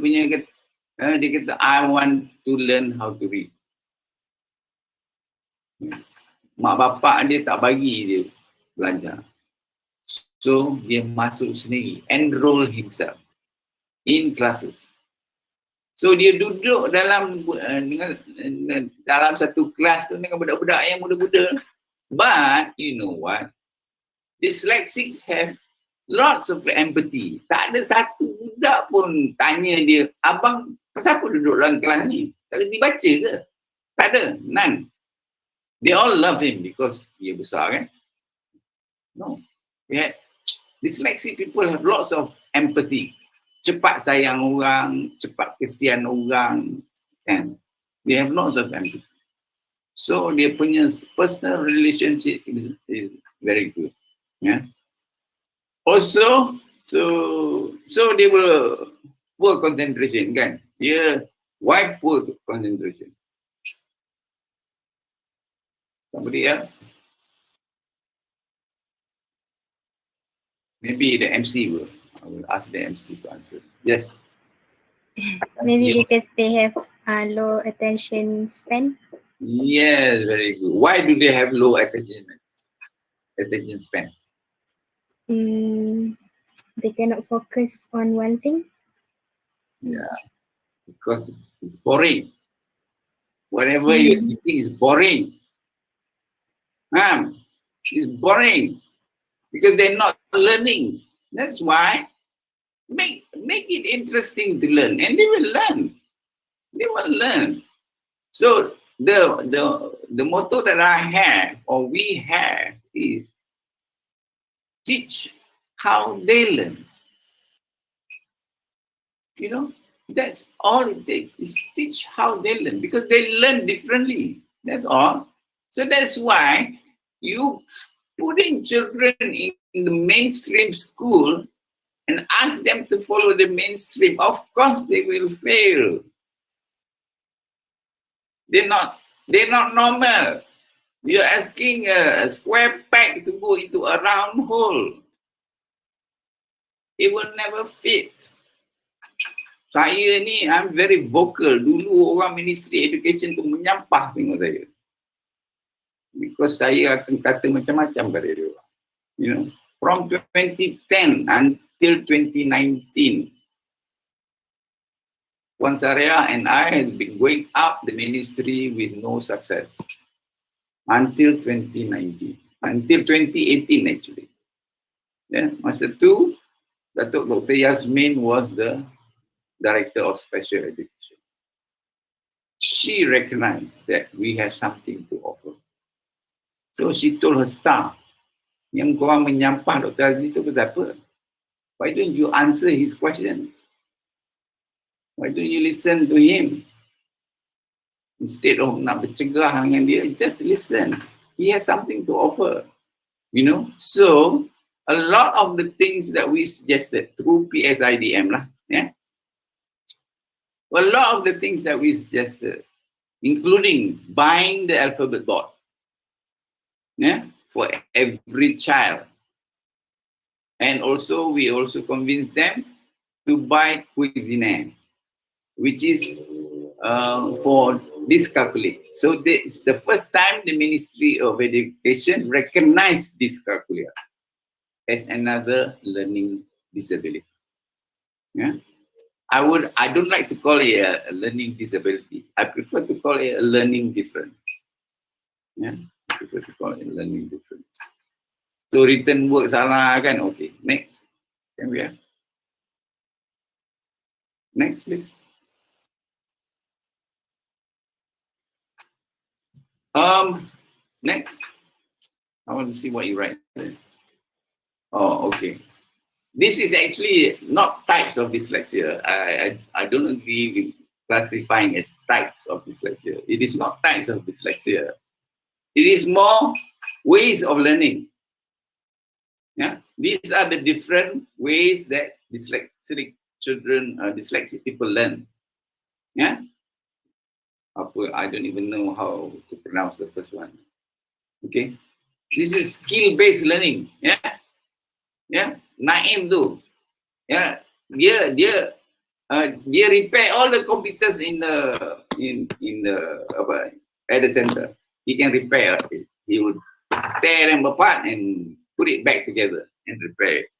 Speaker 2: kata, I want to learn how to read. Mak bapak dia tak bagi dia belajar. So dia masuk sendiri, enroll himself in classes. So dia duduk dalam satu kelas tu dengan budak-budak yang muda-muda. But you know what? Dyslexics have Lots of empathy. Tak ada satu budak pun tanya dia, abang kenapa duduk dalam kelas ni? Tak kerti baca ke? Tak ada, none. They all love him because dia besar kan? No. Yeah. Dyslexic people have lots of empathy. Cepat sayang orang, cepat kesian orang, kan? They have lots of empathy. So dia punya personal relationship is very good. Yeah. Also, so they will poor concentration kan? Yeah. Why poor concentration? Somebody else? Maybe the MC will. I will ask the MC to answer. Yes.
Speaker 3: Maybe because they have low attention span.
Speaker 2: Yes, very good. Why do they have low attention span?
Speaker 3: They cannot focus on one thing.
Speaker 2: Yeah, because it's boring. Whatever you're teaching is boring. It's boring because they're not learning. That's why make it interesting to learn, and they will learn. They will learn. So the motto that I have or we have is teach how they learn. You know, that's all it takes is teach how they learn because they learn differently. That's all. So that's why you putting children in the mainstream school and ask them to follow the mainstream. Of course, they will fail. They're not normal. You're asking a square peg to go into a round hole. It will never fit. Saya ni, I'm very vocal. Dulu orang Ministry Education tu menyampah tengok saya. Because saya akan kata macam-macam pada dia. You know, from 2010 until 2019, Wan Saria and I have been going up the ministry with no success. Until 2019. Until 2018 actually. Yeah, masa tu, Datuk Dr. Yasmin was the Director of Special Education. She recognized that we have something to offer. So she told her staff, yang korang menyampah Dr. Aziz tu kenapa? Why don't you answer his questions? Why don't you listen to him? Instead of nak bercegah dengan dia, just listen. He has something to offer. You know? So, a lot of the things that we suggested through PSIDM lah, yeah? A lot of the things that we suggested, including buying the alphabet board, yeah, for every child. And also, we also convinced them to buy Cuisine, which is for dyscalculia. So this is the first time the Ministry of Education recognized dyscalculia as another learning disability. Yeah. I don't like to call it a learning disability. I prefer to call it a learning difference. Yeah, I prefer to call it a learning difference. So written work salah kan? Okay, next. Can we have? Next, please. Next. I want to see what you write there. Oh, okay. This is actually not types of dyslexia. I don't agree with classifying as types of dyslexia. It is not types of dyslexia. It is more ways of learning. Yeah, these are the different ways that dyslexic children, dyslexic people learn. Yeah, I don't even know how to pronounce the first one. Okay, this is skill-based learning. Yeah, yeah. Naim tu, yeah, dia repair all the computers in the at the center. He can repair it. He would tear them apart and put it back together and repair it.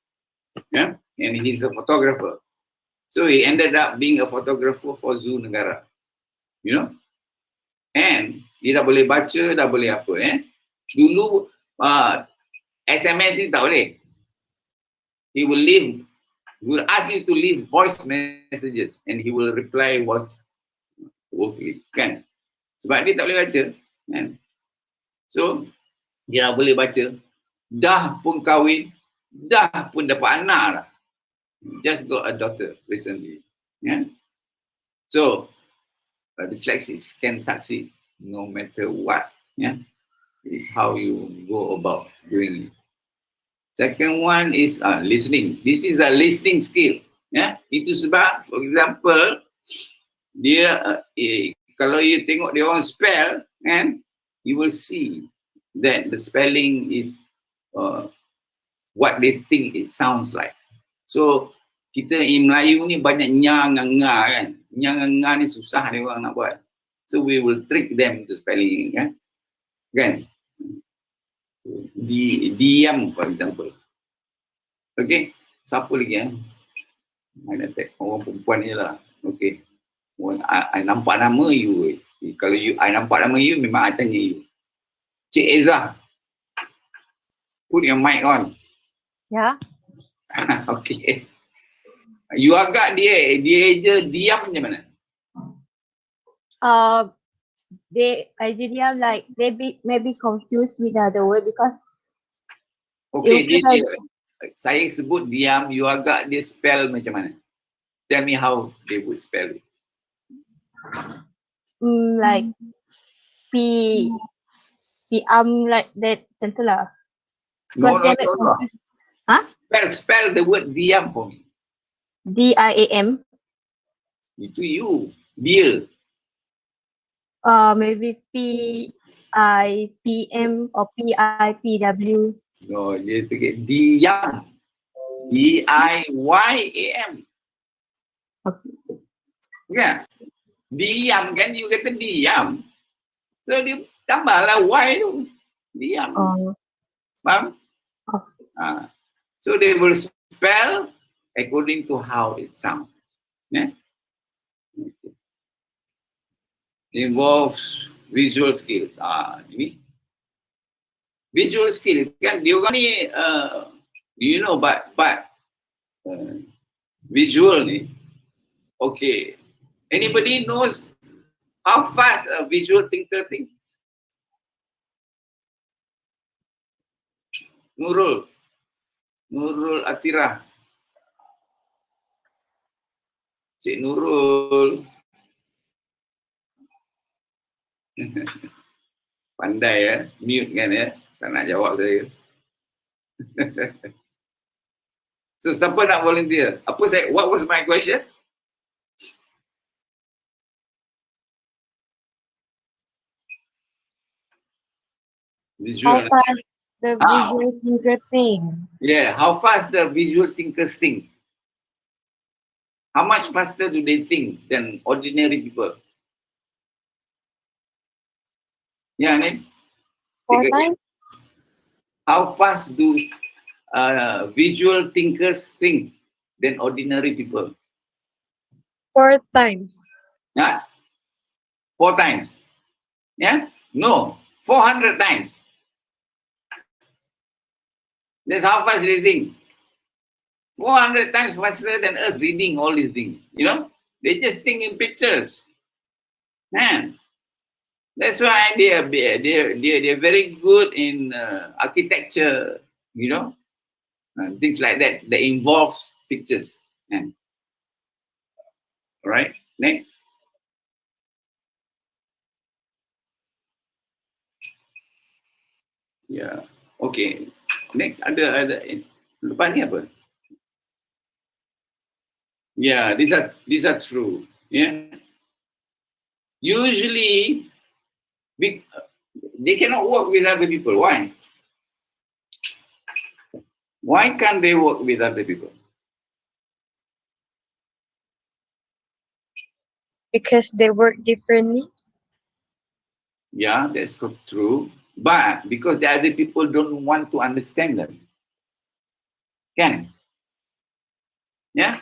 Speaker 2: Yeah, and he's a photographer, so he ended up being a photographer for Zoo Negara. You know, and dia dah boleh baca, dah boleh apa Dulu SMS ni tak boleh. He will ask you to leave voice messages and he will reply was vocally, kan? Sebab dia tak boleh baca, kan? So, dia dah boleh baca, dah pun kahwin, dah pun dapat anak lah. Just got a daughter recently, yeah? So, dyslexics can succeed no matter what, yeah? It's how you go about doing it. Second one is listening. This is a listening skill. Ya, itu sebab, for example, dia kalau you tengok dia orang spell, kan, you will see that the spelling is what they think it sounds like. So kita Melayu ni banyak nya dengan nga, kan. Nya dengan nga ni susah dia orang nak buat. So we will trick them to spelling, kan. Kan? Diam, for example. Okay, siapa lagi, kan? Mana tak orang perempuan je lah. Okay. I nampak nama you. Kalau I nampak nama you, memang I tanya you. Cik Eza. Put your mic on.
Speaker 7: Ya.
Speaker 2: Okay. You agak dia je diam macam mana?
Speaker 7: They actually like they maybe confused with the other word because
Speaker 2: Okay, saya sebut diam, you agak dia spell macam mana? Tell me how they would spell it.
Speaker 7: like like that macam tu lah.
Speaker 2: No.
Speaker 7: Huh?
Speaker 2: Spell the word diam for me.
Speaker 7: DIAM.
Speaker 2: Itu you. Dia.
Speaker 7: Maybe PIPM or PIPW.
Speaker 2: No, dia tegak diam. DIYAM.
Speaker 7: Okay.
Speaker 2: Ya. Diam kan, you kata diam. So dia tambahlah Y tu. Diam. Faham? So they will spell according to how it sounds. Yeah? Involves visual skills. Ini visual skill kan dia orang ni you know but visual ni, okay, anybody knows how fast a visual thinker thinks? Nurul Atira, Cik Nurul. Pandai ya, mute kan ya, tak nak jawab saya. So siapa nak volunteer? What was my question? Visual.
Speaker 7: How fast the visual thinker think?
Speaker 2: Yeah, how fast the visual thinkers think? How much faster do they think than ordinary people? Yeah, Nim?
Speaker 7: 4 times?
Speaker 2: How fast do visual thinkers think than ordinary people?
Speaker 5: 4 times.
Speaker 2: Yeah? 4 times. Yeah? No, 400 times. That's how fast they think. 400 times faster than us reading all these things. You know? They just think in pictures. Man. That's why they're very good in architecture, you know, things like that involves pictures. And all right, next. Yeah, okay. Next, ada lepas ni apa? Yeah, these are true. Yeah, usually. They cannot work with other people. Why? Why can't they work with other people?
Speaker 5: Because they work differently.
Speaker 2: Yeah, that's true. But because the other people don't want to understand them. Kan? Yeah?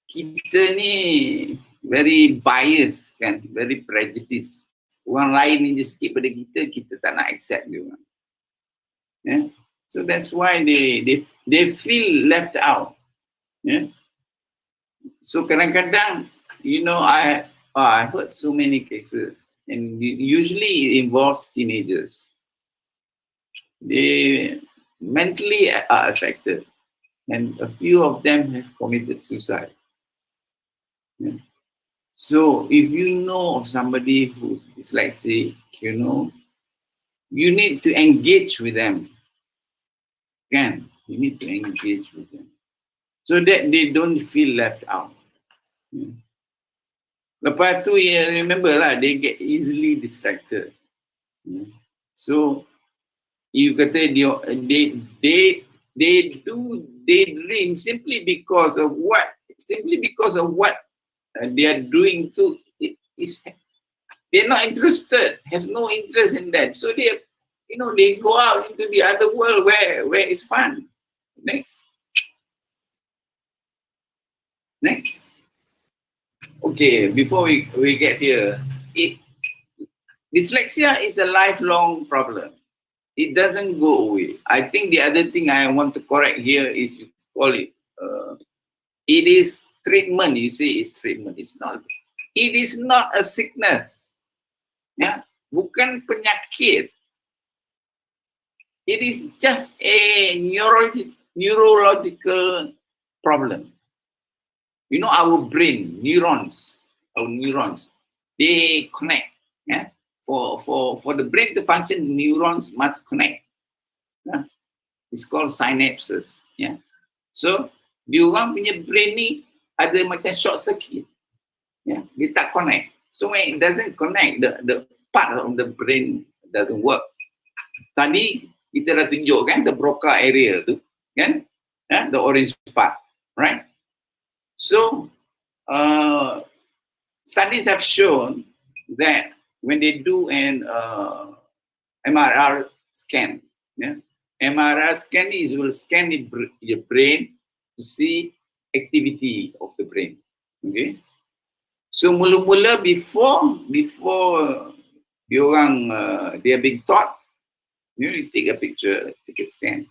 Speaker 2: Kita ni very biased, kan? Very prejudiced. Orang lain ni dia sikit pada kita tak nak accept dia orang. Yeah? So that's why they feel left out. Yeah. So kadang-kadang, you know, I've heard so many cases, and usually it involves teenagers. They mentally are affected, and a few of them have committed suicide. Yeah. So if you know of somebody who's dyslexic, you know, you need to engage with them. Again, you need to engage with them so that they don't feel left out. Yeah. Lepas tu, you remember lah, they get easily distracted. Yeah. So you kata they do daydream simply because of what they are doing to it is they're not interested, has no interest in that. So they, you know, they go out into the other world where it's fun. Next. Okay, before we get here, dyslexia is a lifelong problem. It doesn't go away. I think the other thing I want to correct here is you call it, it is treatment. You say it's treatment. It's not. It is not a sickness. Ya, bukan penyakit. It is just a neurological problem. You know, our brain, our neurons, they connect. Yeah, for the brain to function, neurons must connect. Yeah? It's called synapses. Yeah. So diorang punya brain ni ada macam short circuit. Yeah, dia tak connect. So when it doesn't connect, the part of the brain doesn't work. Tadi kita dah tunjuk kan the Broca area tu, kan? Yeah, the orange part, right? So studies have shown that when they do an MRI scan, yeah, MRI scan is will scan your brain to see activity of the brain. Okay. So mula-mula before diorang they are being taught, you take a picture, take a scan,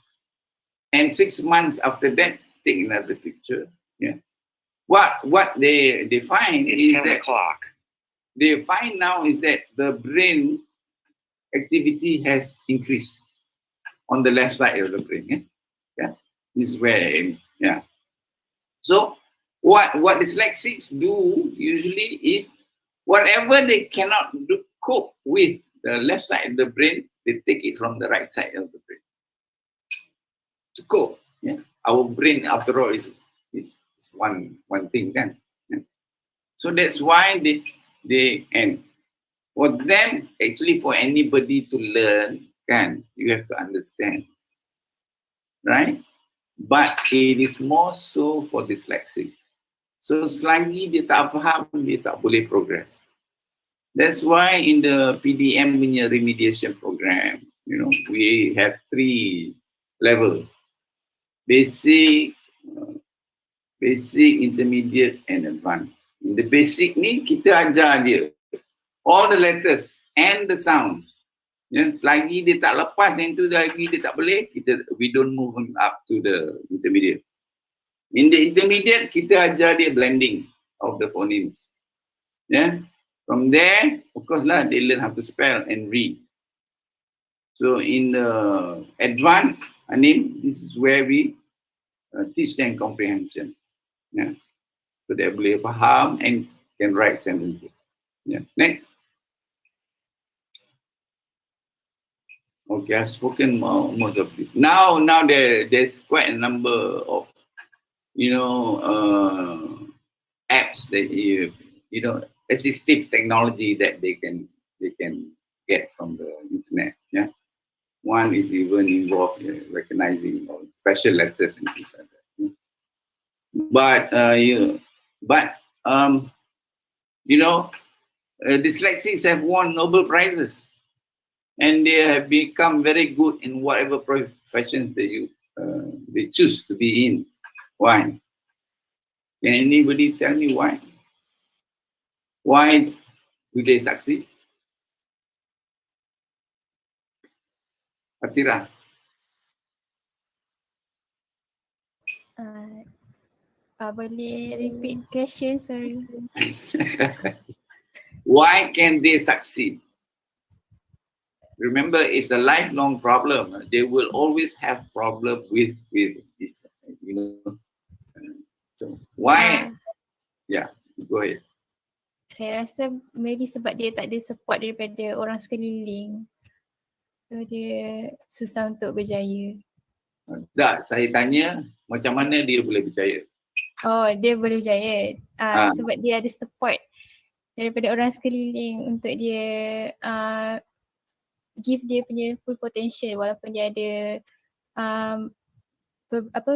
Speaker 2: and 6 months after that, take another picture. Yeah. What they find
Speaker 4: It's
Speaker 2: is
Speaker 4: 10
Speaker 2: that
Speaker 4: o'clock.
Speaker 2: they find now is that the brain activity has increased on the left side of the brain. Yeah. Yeah. This is where, yeah. So what dyslexics do usually is whatever they cannot cope with the left side of the brain, they take it from the right side of the brain to cope. Yeah. Our brain, after all, is one thing, kan? Yeah. So that's why they and for them, actually, for anybody to learn, kan, you have to understand, right? But it is more so for dyslexics. So selagi dia tak faham, dia tak boleh progress. That's why in the PDM punya remediation program, you know, we have 3 levels: basic, intermediate, and advanced. In the basic ni kita ajar dia all the letters and the sounds. Ya, selagi dia tak lepas yang tu lagi dia tak boleh, we don't move him up to the intermediate. In the intermediate, kita ajar dia blending of the phonemes. Yeah. From there, of course lah, they learn how to spell and read. So in the advanced, this is where we teach them comprehension. Yeah. So they boleh faham and can write sentences. Yeah. Next. Okay, I've spoken most of this. Now there's quite a number of, you know, apps that you know, assistive technology that they can get from the internet. Yeah, one is even involved in recognizing special letters and things like that. Yeah? But you know, dyslexics have won Nobel Prizes, and they have become very good in whatever profession they choose to be in. Why? Can anybody tell me why? Why do they succeed? Atira.
Speaker 3: Boleh repeat question, sorry.
Speaker 2: Why can they succeed? Remember, it's a lifelong problem. They will always have problem with this, you know. So why? Yeah, go ahead.
Speaker 3: Saya rasa maybe sebab dia tak ada support daripada orang sekeliling. So dia susah untuk berjaya.
Speaker 2: Tak, saya tanya macam mana dia boleh percaya?
Speaker 3: Oh, dia boleh berjaya. Sebab dia ada support daripada orang sekeliling untuk dia give dia punya full potential walaupun dia ada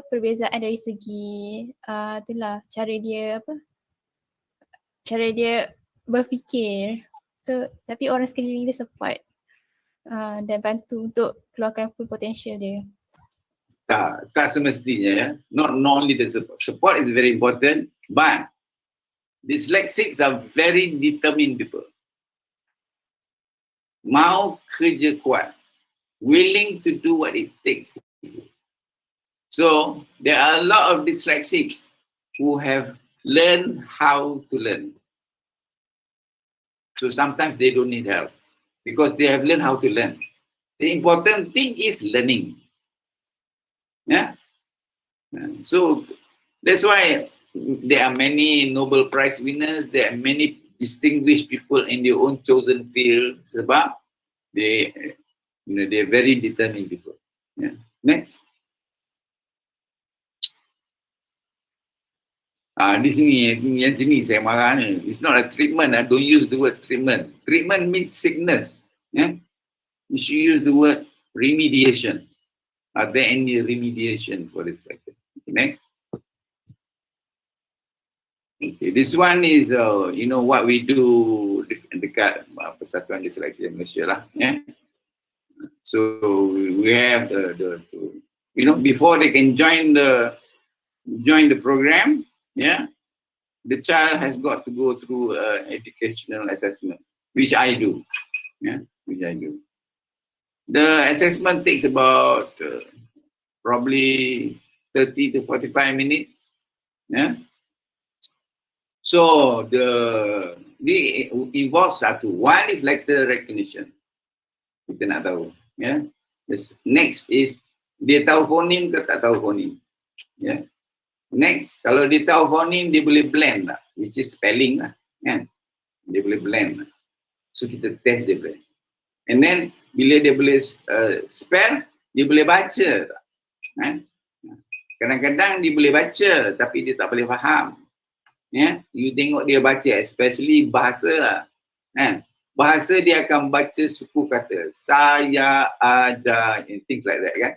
Speaker 3: perbezaan dari segi itulah cara dia berfikir. So tapi orang sekeliling dia support dan bantu untuk keluarkan full potential dia.
Speaker 2: Tak semestinya ya. Not only the support. Support is very important, but dyslexics are very determined people. Mau kerja kuat, willing to do what it takes. So there are a lot of dyslexics who have learned how to learn. So sometimes they don't need help because they have learned how to learn. The important thing is learning. Yeah. So that's why there are many Nobel Prize winners, there are many distinguished people in their own chosen field sebab they're very determined people. Yeah. Next. Di sini, yang sini saya marah ni. It's not a treatment. Don't use the word treatment. Treatment means sickness. Yeah? You should use the word remediation. Are there any remediation for this question? Okay, next. Okay, this one is, what we do dekat Persatuan Disleksia Manusia lah. Yeah? So we have before they can join the program, yeah, the child has got to go through educational assessment, which I do. Yeah, which I do. The assessment takes about probably 30 to 45 minutes. Yeah. So it involves satu. One is letter recognition. Kita nak tahu. Yeah. The next is dia tahu fonim ke tak tahu fonim. Yeah. Next, kalau dia tahu fonim dia boleh blend lah, which is spelling lah. Kan? Dia boleh blend lah. So kita test dia blend. And then bila dia boleh spell, dia boleh baca. Kan? Kadang-kadang dia boleh baca tapi dia tak boleh faham. Yeah? You tengok dia baca, especially bahasa lah. Kan? Bahasa dia akan baca suku kata. Saya, ada, and things like that kan.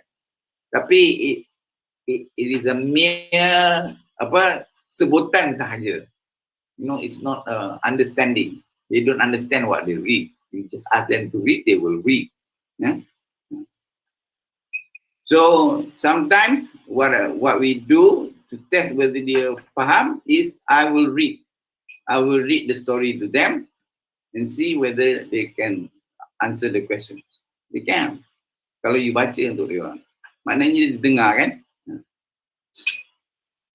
Speaker 2: Tapi it is a mere sebutan sahaja. It's not understanding. They don't understand what they read. You just ask them to read, they will read. Yeah? So sometimes what we do to test whether they faham is I will read the story to them and see whether they can answer the questions. They can. Kalau you baca untuk dia orang, maknanya dia dengar kan.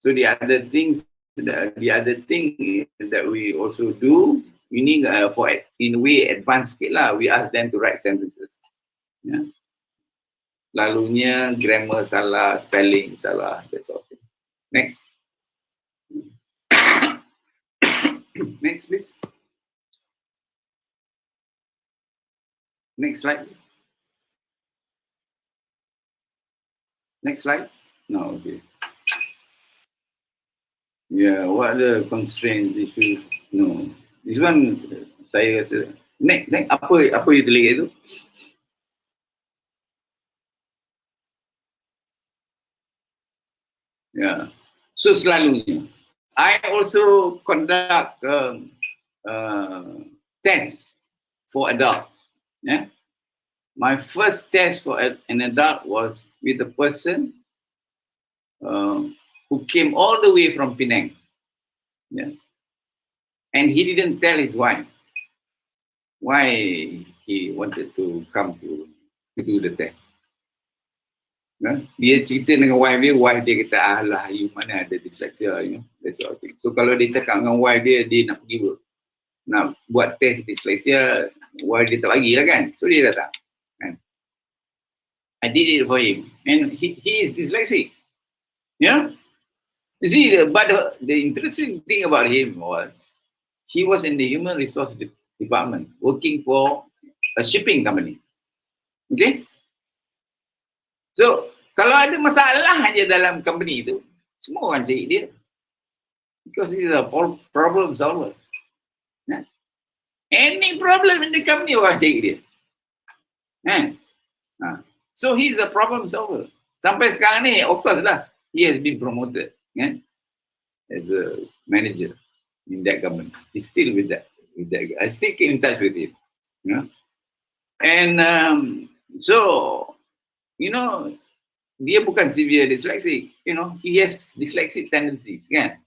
Speaker 2: So the other thing that we also do, in a way advanced sikit lah, we ask them to write sentences. Yeah. Lalunya grammar salah, spelling salah, that sort of thing. Next. Next, please. Next slide. Next slide. No, okay. Yeah, what are the constraints, issues? No. This one, saya rasa. Next, apa you tulis itu? Yeah. So selalunya, I also conduct tests for adults. Yeah. My first test for an adult was with a person who came all the way from Penang. Yeah. And he didn't tell his wife why he wanted to come to do the test. Dia cerita dengan wife dia kata, alah, you mana ada disleksia, you know, that sort of thing. So kalau dia cakap dengan wife dia nak pergi nak buat test disleksia, wife dia tak bagi lah kan. So dia datang. Kan? I did it for him. And he is dyslexic. Yeah? You see, but the interesting thing about him was, he was in the human resource department, working for a shipping company. Okay? So, kalau ada masalah aja dalam company itu, semua orang cari dia. Because he is a problem solver. Yeah? Any problem in the company, orang cari dia. So, he is a problem solver. Sampai sekarang ni, of course lah, he has been promoted as a manager in that company. He's still with that guy. I still keep in touch with him. You know? And so, you know, dia bukan severe dyslexic, you know, he has dyslexic tendencies, kan.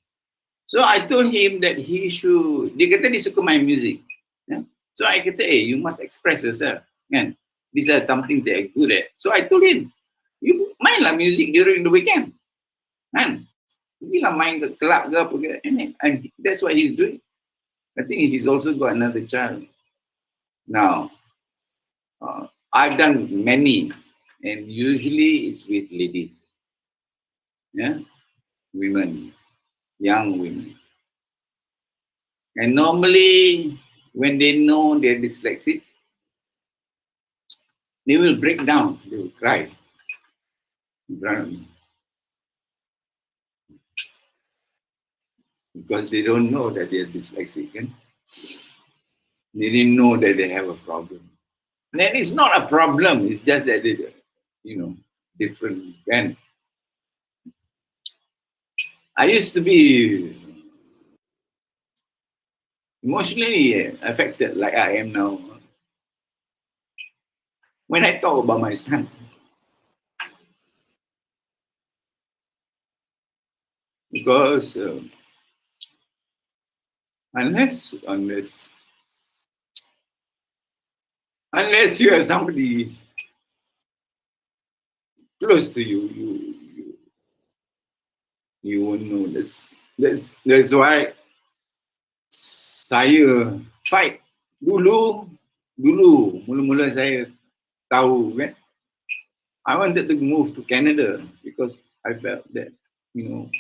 Speaker 2: So I told him that he should, dia kata dia suka main music. Yeah? So I kata, you must express yourself, kan. These are some things that I'm good at. So I told him, you main lah music during the weekend, kan. Pergilah main ke club ke apa ke, and that's what he's doing. I think he's also got another child. Now, I've done many, and usually it's with ladies, yeah, women, young women. And normally, when they know they're dyslexic, they will break down, they will cry in front of me. Because they don't know that they're dyslexic, and they didn't know that they have a problem. And it's not a problem, it's just that they, you know, different. And I used to be emotionally affected like I am now when I talk about my son. Because unless you have somebody close to you, you won't know this. That's why saya fight dulu mula-mula saya tahu, kan, I wanted to move to Canada because I felt that, you know,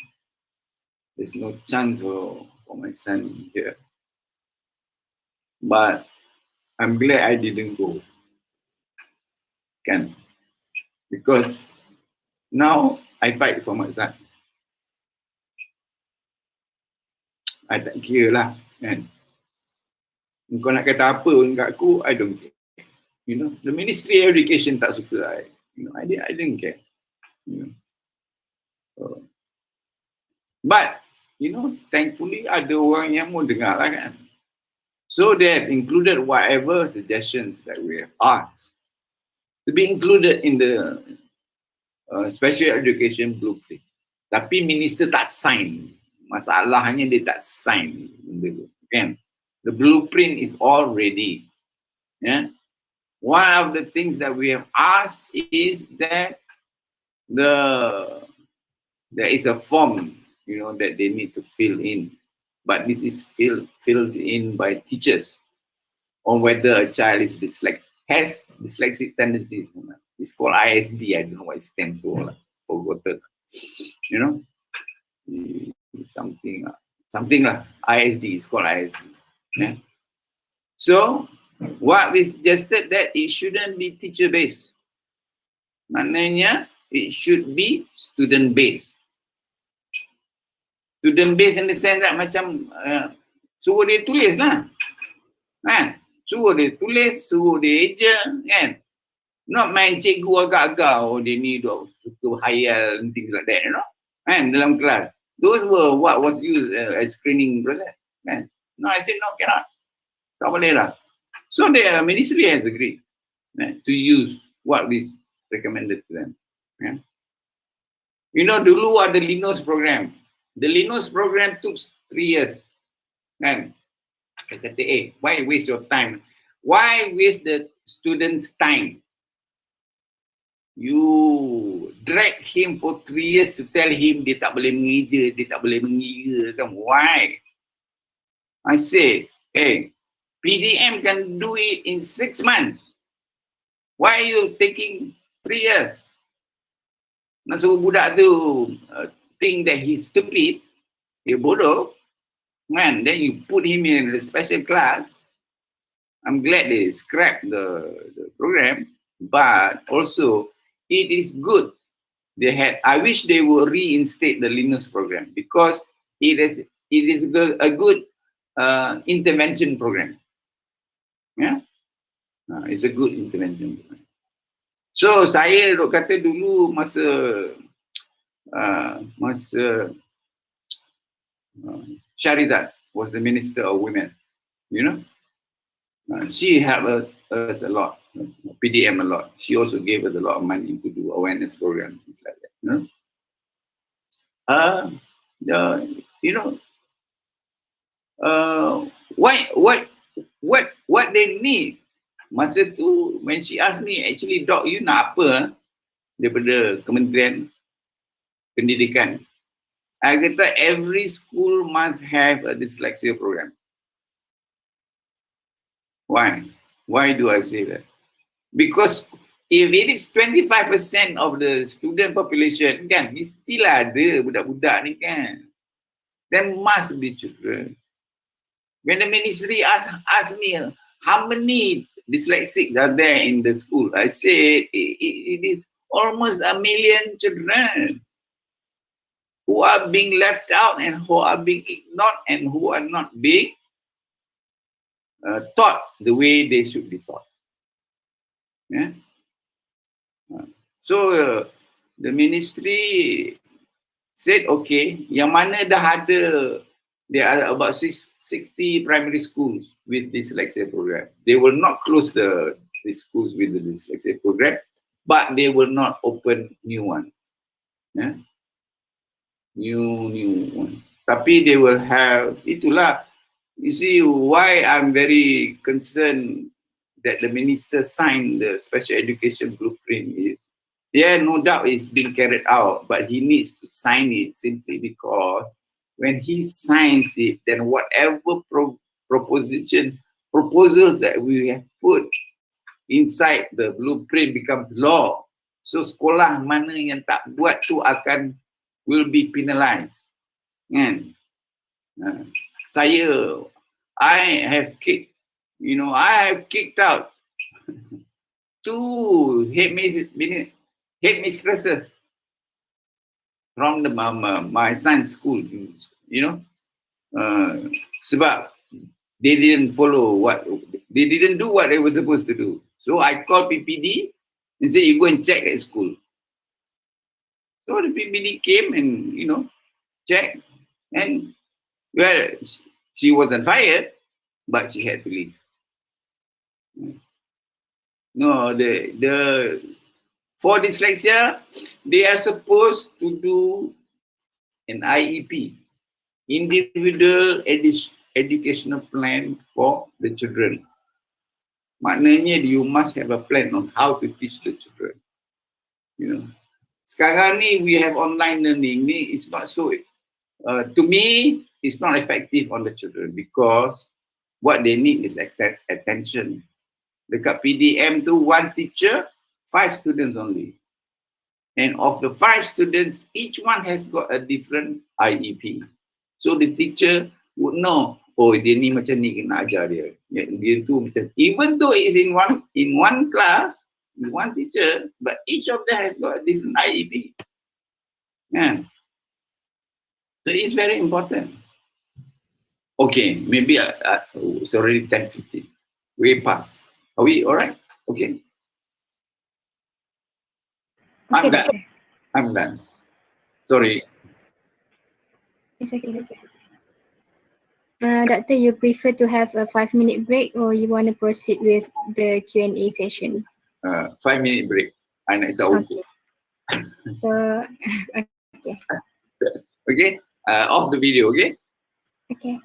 Speaker 2: there's no chance for my son here. But I'm glad I didn't go, kan, because now I fight for my son. I tak kira lah, kan. Kau nak kata apa pun kat aku, I don't care. You know, the Ministry of Education tak suka I didn't care. You know. But, you know, thankfully ada orang yang mau dengar lah, kan. So they have included whatever suggestions that we have asked to be included in the special education blueprint. Tapi minister tak sign. Masalahnya dia tak sign. Kan? The blueprint is all ready. Yeah? One of the things that we have asked is that there is a form, you know, that they need to fill in. But this is filled in by teachers on whether a child is has dyslexic tendencies. It's called ISD. I don't know what it stands for. Forgotten. You know, something lah. ISD is called ISD. Yeah. So what we suggested that it shouldn't be teacher based. Maknanya it should be student based. Student based in the sense that macam suruh dia tulis lah, kan? Suruh dia tulis, suruh dia eja, kan? Not main cikgu agak-agak, oh dia ni suka hayal and things like that, you know? Kan? Dalam kelas. Those were what was used as screening process, kan? No, I said no, cannot. Tak boleh lah. So the ministry has agreed to use what we recommended to them. Yeah? You know, dulu ada Linus program. The Linus program took 3 years. Kan? I kata, why waste your time? Why waste the students' time? You drag him for 3 years to tell him dia tak boleh mengira, dia tak boleh mengira kan. Why? I say, hey, PDM can do it in 6 months. Why are you taking 3 years? Nak suruh budak tu think that he's stupid, dia bodoh, kan? Then you put him in a special class. I'm glad they scrapped the program, but also it is good. I wish they would reinstate the Linus program because it is a good intervention program. Yeah, it's a good intervention program. So saya duk kata dulu masa Shahrizad was the Minister of Women, you know, she helped us a lot, PDM a lot. She also gave us a lot of money to do awareness programs, things like that. You know, what they need. Masa tu when she asked me, actually Doc, you nak apa daripada Kementerian Pendidikan? I kata every school must have a dyslexia program. Why? Why do I say that? Because if it is 25% of the student population, kan, mestilah ada budak-budak ni kan. There must be children. When the ministry asked me how many dyslexics are there in the school, I said it is almost 1 million children who are being left out and who are being ignored and who are not being taught the way they should be taught. Yeah. So the ministry said, okay, yang mana dah ada, there are about 60 primary schools with dyslexia program. They will not close the schools with the dyslexia program, but they will not open new one. Yeah? New one. Tapi they will have, itulah, you see why I'm very concerned that the minister signed the special education blueprint is, yeah, no doubt it's being carried out, but he needs to sign it simply because when he signs it, then whatever proposals that we have put inside the blueprint becomes law. So sekolah mana yang tak buat tu will be penalized. Kan? I have kicked out 2 headmistresses from my son's school, you know, sebab they didn't do what they were supposed to do. So I called PPD and said, you go and check at school. So the PPD came and, you know, checked, and well, she wasn't fired, but she had to leave. No, for dyslexia, they are supposed to do an IEP, individual educational plan for the children. Maknanya you must have a plan on how to teach the children. You know, sekarang ni we have online learning. Ni is not so. To me, it's not effective on the children because what they need is attention. Dekat PDM tu, 1 teacher, 5 students only. And of the 5 students, each one has got a different IEP. So the teacher would know, oh, dia ni macam ni kena ajar dia. Dia tu macam, even though it's in one class, one teacher, but each of them has got a different IEP. Yeah. So it's very important. Okay, maybe it's already 10:50. Way past. Are we all right? Okay. I'm done. Sorry.
Speaker 3: It's okay. Doctor, you prefer to have a 5-minute break or you want to proceed with the Q&A session?
Speaker 2: 5-minute break. Okay.
Speaker 3: So, okay.
Speaker 2: Okay. Off the video, okay?
Speaker 3: Okay.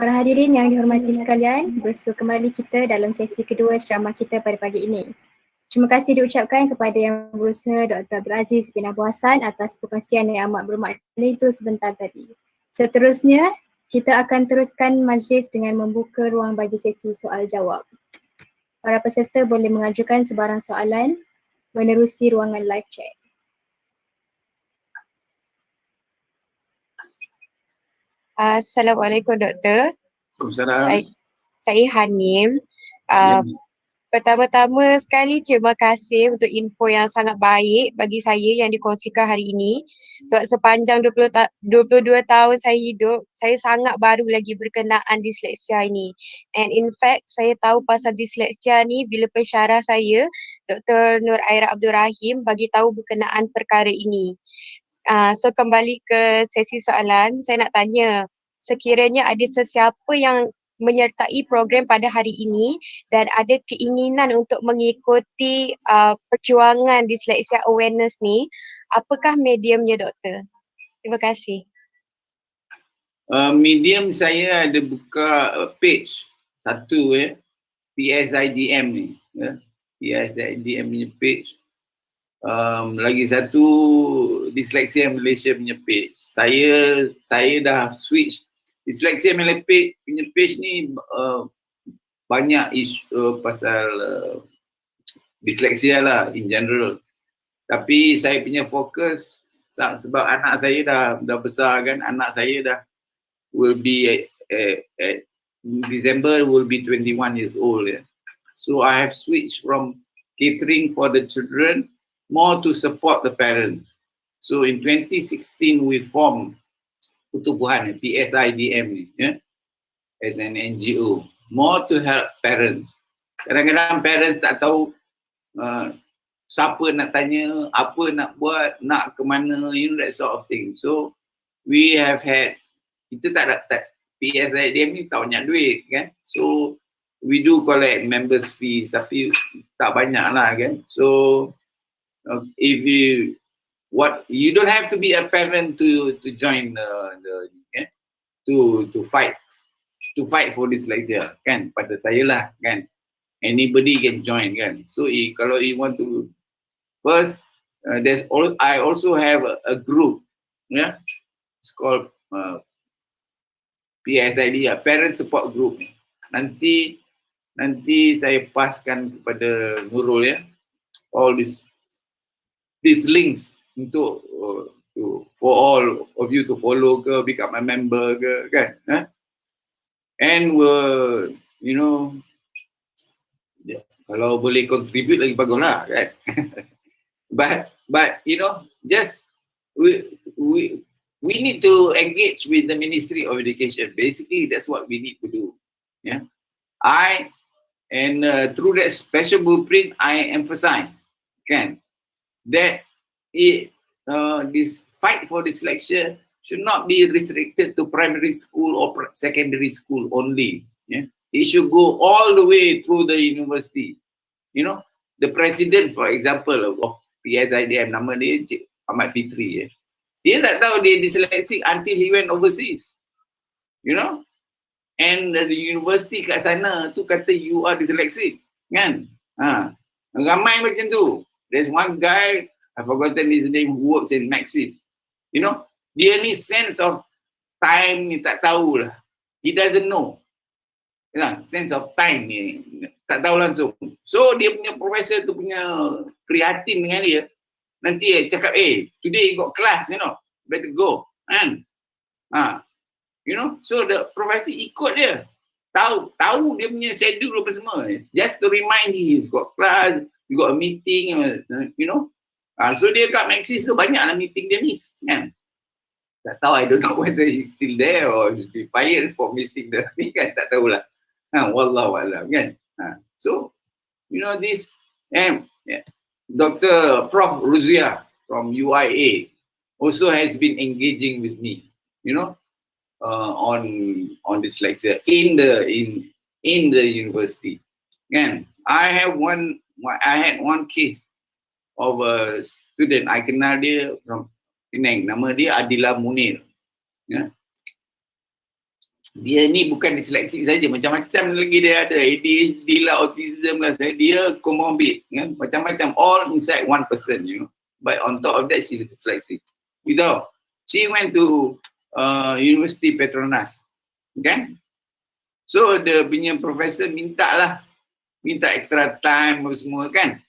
Speaker 3: Para hadirin yang dihormati sekalian, bersua kembali kita dalam sesi kedua ceramah kita pada pagi ini. Terima kasih diucapkan kepada Yang Berusaha Dr. Abdul Aziz bin Abu Hassan atas perkongsian yang amat bermakna itu sebentar tadi. Seterusnya, kita akan teruskan majlis dengan membuka ruang bagi sesi soal jawab. Para peserta boleh mengajukan sebarang soalan menerusi ruangan live chat.
Speaker 5: Assalamualaikum Doktor.
Speaker 2: Waalaikumsalam.
Speaker 5: Saya Hanim. Pertama-tama sekali terima kasih untuk info yang sangat baik bagi saya yang dikongsikan hari ini. Sebab sepanjang 22 tahun saya hidup, saya sangat baru lagi berkenaan disleksia ini. And in fact, saya tahu pasal disleksia ni bila pensyarah saya, Dr. Nur Aira Abdul Rahim bagi tahu berkenaan perkara ini. So kembali ke sesi soalan, saya nak tanya, sekiranya ada sesiapa yang menyertai program pada hari ini dan ada keinginan untuk mengikuti perjuangan disleksia awareness ni, apakah mediumnya Doktor? Terima kasih.
Speaker 2: Medium saya ada buka page satu PSIDM ni, PSIDM punya page. Lagi satu Disleksia Malaysia punya page. Saya dah switch. Disleksia Malaysia punya page ni banyak isu pasal disleksia lah in general. Tapi saya punya fokus sebab anak saya dah besar kan, anak saya dah will be December will be 21 years old. So I have switched from catering for the children more to support the parents. So in 2016 we formed Pertubuhan PSIDM ni, as an NGO, more to help parents. Kadang-kadang parents tak tahu siapa nak tanya, apa nak buat, nak ke mana, you know, that sort of thing. So we have had, kita tak PSIDM ni tak banyak duit kan, so we do collect members fees tapi tak banyak lah kan. So if you don't have to be a parent to join to fight for disleksia kan, pada saya lah kan, anybody can join kan. So kalau you want to first I also have a group, it's called PSID, parent support group. Nanti saya paskan kepada Nurul all these links untuk for all of you to follow ke, become a member ke kan, and you know, kalau boleh contribute lagi baguslah kan. but you know, just we need to engage with the Ministry of Education. Basically that's what we need to do. Through that special blueprint I emphasize that this fight for dyslexia should not be restricted to primary school or secondary school only. It should go all the way through the university. You know, the president, for example, of PSIDM, nama dia Cik Ahmad Fitri. Dia tak tahu dia dyslexic until he went overseas. You know, and the university kat sana tu kata you are dyslexic, kan? Ramai macam tu. There's one guy, I've forgotten his name, who works in Maxis. You know, dia ni sense of time ni tak tahulah. He doesn't know. Sense of time ni tak tahu langsung. So dia punya professor tu punya prihatin dengan dia. Nanti cakap, today you got class, you know, better go. Kan? You know, so the professor ikut dia. tahu dia punya schedule apa semua. Just to remind he's got class, you got a meeting, you know. So dia kat Maxis tu banyaklah meeting dia miss, kan. Tak tahu, I don't know whether he's still there or he's been fired for missing the ni kan, tak tahulah. Wallahu alam, kan. So, you know this, and Dr. Prof. Ruzia from UIA also has been engaging with me, you know, on dyslexia in the university. Kan, I had one case of a student, I kenal dia from Penang, nama dia Adila Munir. Ya. Dia ni bukan disleksi saja, macam-macam lagi dia ada, ADHD lah, autism lah, dia comorbid, kan? Macam-macam, all inside one person, you know. But on top of that, she's dyslexic. You know, she went to University Petronas, kan? So the punya professor minta extra time apa semua, kan?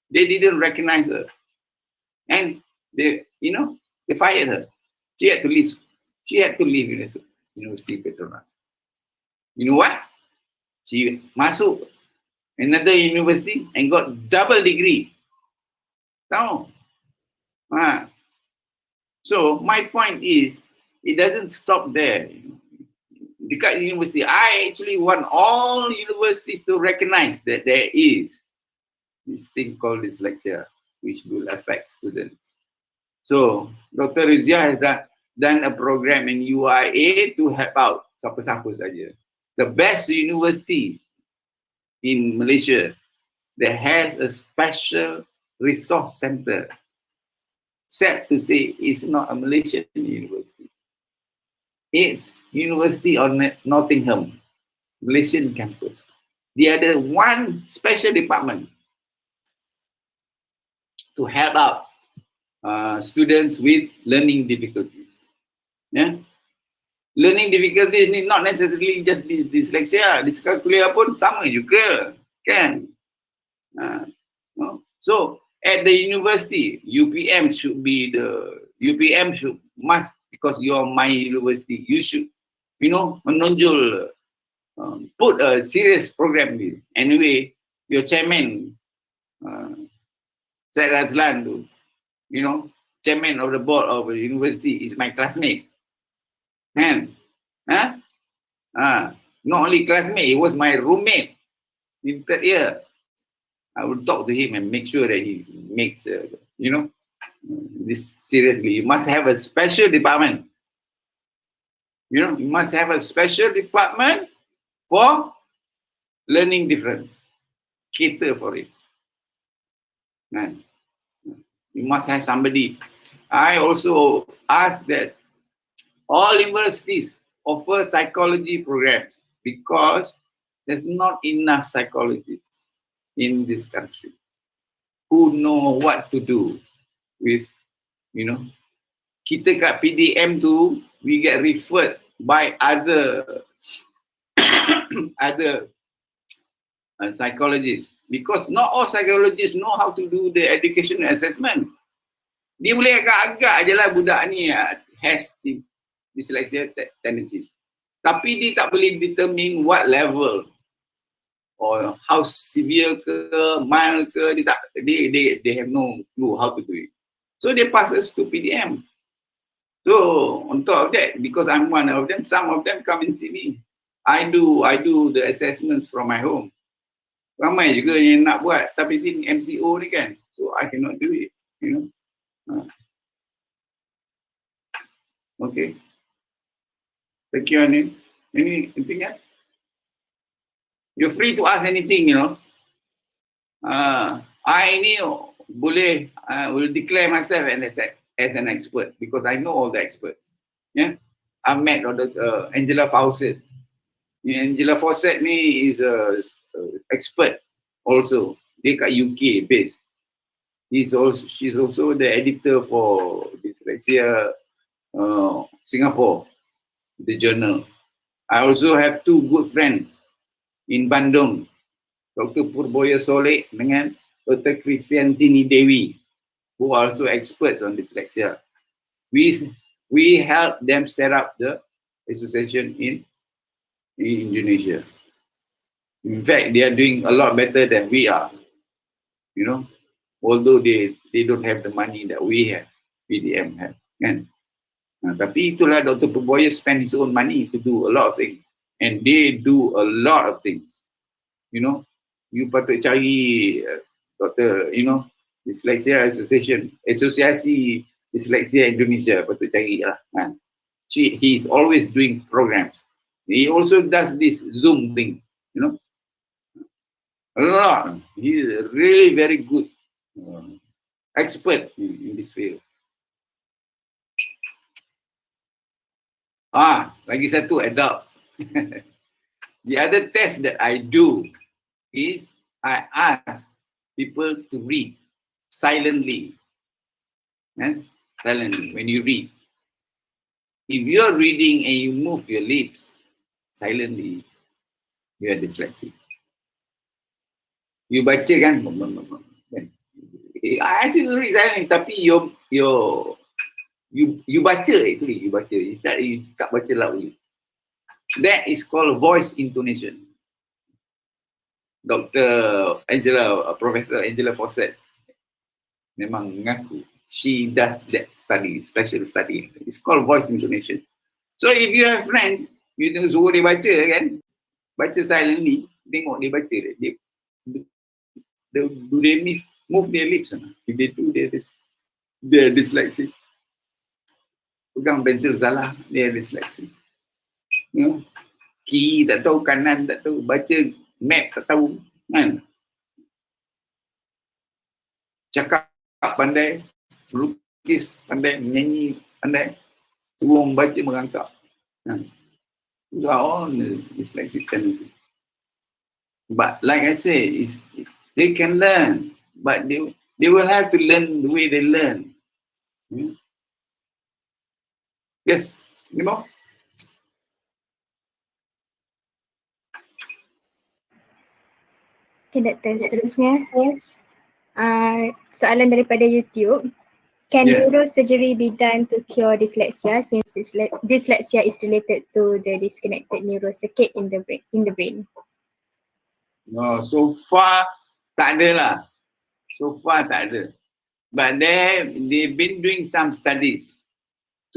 Speaker 2: They didn't recognize her, and they, you know, they fired her. She had to leave. University Petronas. You know what? She masuk another university and got double degree. Tahu? So my point is, it doesn't stop there. Dekat university, I actually want all universities to recognize that there is this thing called dyslexia, which will affect students. So Dr. Rizia has done a program in UIA to help out siapa-siapa saja. The best university in Malaysia that has a special resource center. Sad to say, it's not a Malaysian university. It's University of Nottingham, Malaysian campus. They ada one special department to help out students with learning difficulties. Yeah? Learning difficulties ni not necessarily just dyslexia, dyscalculia pun sama juga, kan? So at the university, UPM must, because you are my university, you should, you know, menonjol, put a serious program here. Anyway, your chairman, Syed Razlan, you know, chairman of the board of the university, is my classmate. And not only classmate, he was my roommate in third year. I would talk to him and make sure that he makes, you know, this seriously. You must have a special department. You know, you must have a special department for learning difference. Cater for it. And you must have somebody. I also ask that all universities offer psychology programs because there's not enough psychologists in this country who know what to do with, you know, kita kat PDM tu, we get referred by other psychologists, because not all psychologists know how to do the educational assessment. Dia boleh agak-agak je lah budak ni has dyslexia tendencies, tapi dia tak boleh determine what level or how severe ke, mild ke, they have no clue how to do it. So they pass us to PDM. So on top of that, because I'm one of them, some of them come and see me. I do the assessments from my home. Ramai juga yang nak buat, tapi ini MCO ni kan, so I cannot do it, you know. Okay. Thank you, Anin. Anything else? You're free to ask anything, you know. I ni boleh will declare myself as an expert because I know all the experts. Yeah, I met Angela Fawcett. Angela Fawcett ni is a expert also. Dia kat UK based. She's also the editor for Dysleksia Singapore, the journal. I also have two good friends in Bandung, Dr. Purboya Soleh dengan Dr. Kristiantini Dewi, who are also experts on dyslexia. We help them set up the association in Indonesia. In fact, they are doing a lot better than we are. You know, although they don't have the money that we have, PDM have. Kan? Tapi itulah Dr. Pemboya spend his own money to do a lot of things. And they do a lot of things. You know, you patut cari Dr. You know, Disleksia Association, Asosiasi Disleksia Indonesia, patut cari lah. Kan? He's always doing programs. He also does this Zoom thing, you know. A lot. He's really very good expert in this field. Lagi satu, adults. The other test that I do is I ask people to read silently. Silently, when you read. If you're reading and you move your lips silently, you are dyslexic. You baca kan? I ask you to read silently, tapi you baca actually, you baca. It's that you tak baca loudly. That is called voice intonation. Professor Angela Fawcett memang mengaku. She does that study, special study. It's called voice intonation. So if you have friends, you suruh dia baca kan, baca silently, tengok dia baca, do they move their lips? If they do, they're dyslexic. Pegang pensel salah, they're dyslexic. You know, kiri tak tahu, kanan tak tahu, baca map tak tahu, kan? Cakap pandai, lukis pandai, menyanyi pandai, suruh membaca merangkap. These are all dyslexic tendencies. But like I say, they can learn, but they will have to learn the way they learn. Yes, any more?
Speaker 3: Okay, Doktor. Seterusnya, soalan daripada YouTube. Can neurosurgery be done to cure dyslexia since dyslexia is related to the disconnected neurocircuit in the brain?
Speaker 2: No, so far tak ada lah. So far tak ada. But they've been doing some studies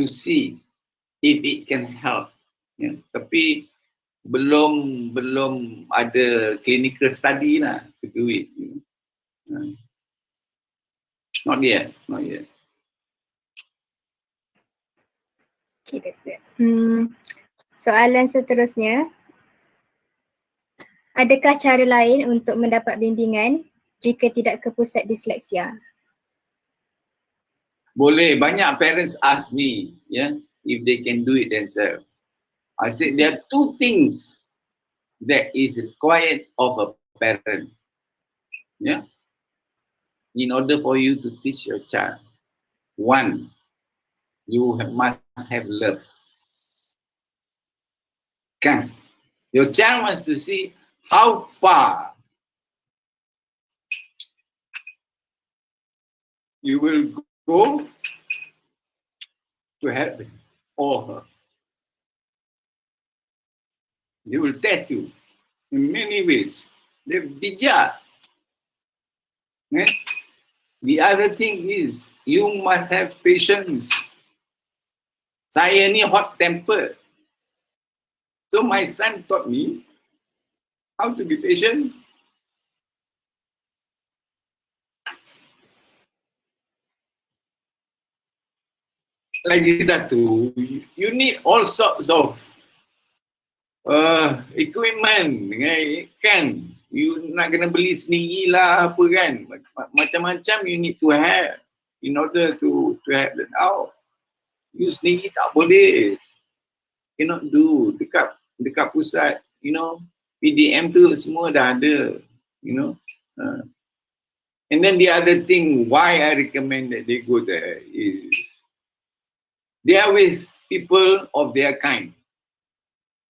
Speaker 2: to see if it can help. Yeah. Tapi belum ada clinical study lah to do it. Not yet.
Speaker 3: Okay, Doktor. Soalan seterusnya. Adakah cara lain untuk mendapat bimbingan jika tidak ke pusat disleksia?
Speaker 2: Boleh. Banyak parents ask me, if they can do it themselves. I said there are two things that is required of a parent. In order for you to teach your child. One, you must have love. Kan? Your child wants to see how far you will go to help him or her. They will test you in many ways. They bijak. The other thing is you must have patience. Saya ni hot tempered. So my son taught me how to be patient. Lagi satu, you need all sorts of equipment, kan? You nak kena beli sendiri lah apa kan? Macam-macam you need to have in order to have that out. You sendiri tak boleh. Cannot do. Dekat pusat, PDM tu semua dah ada, And then the other thing, why I recommend that they go there is they are with people of their kind.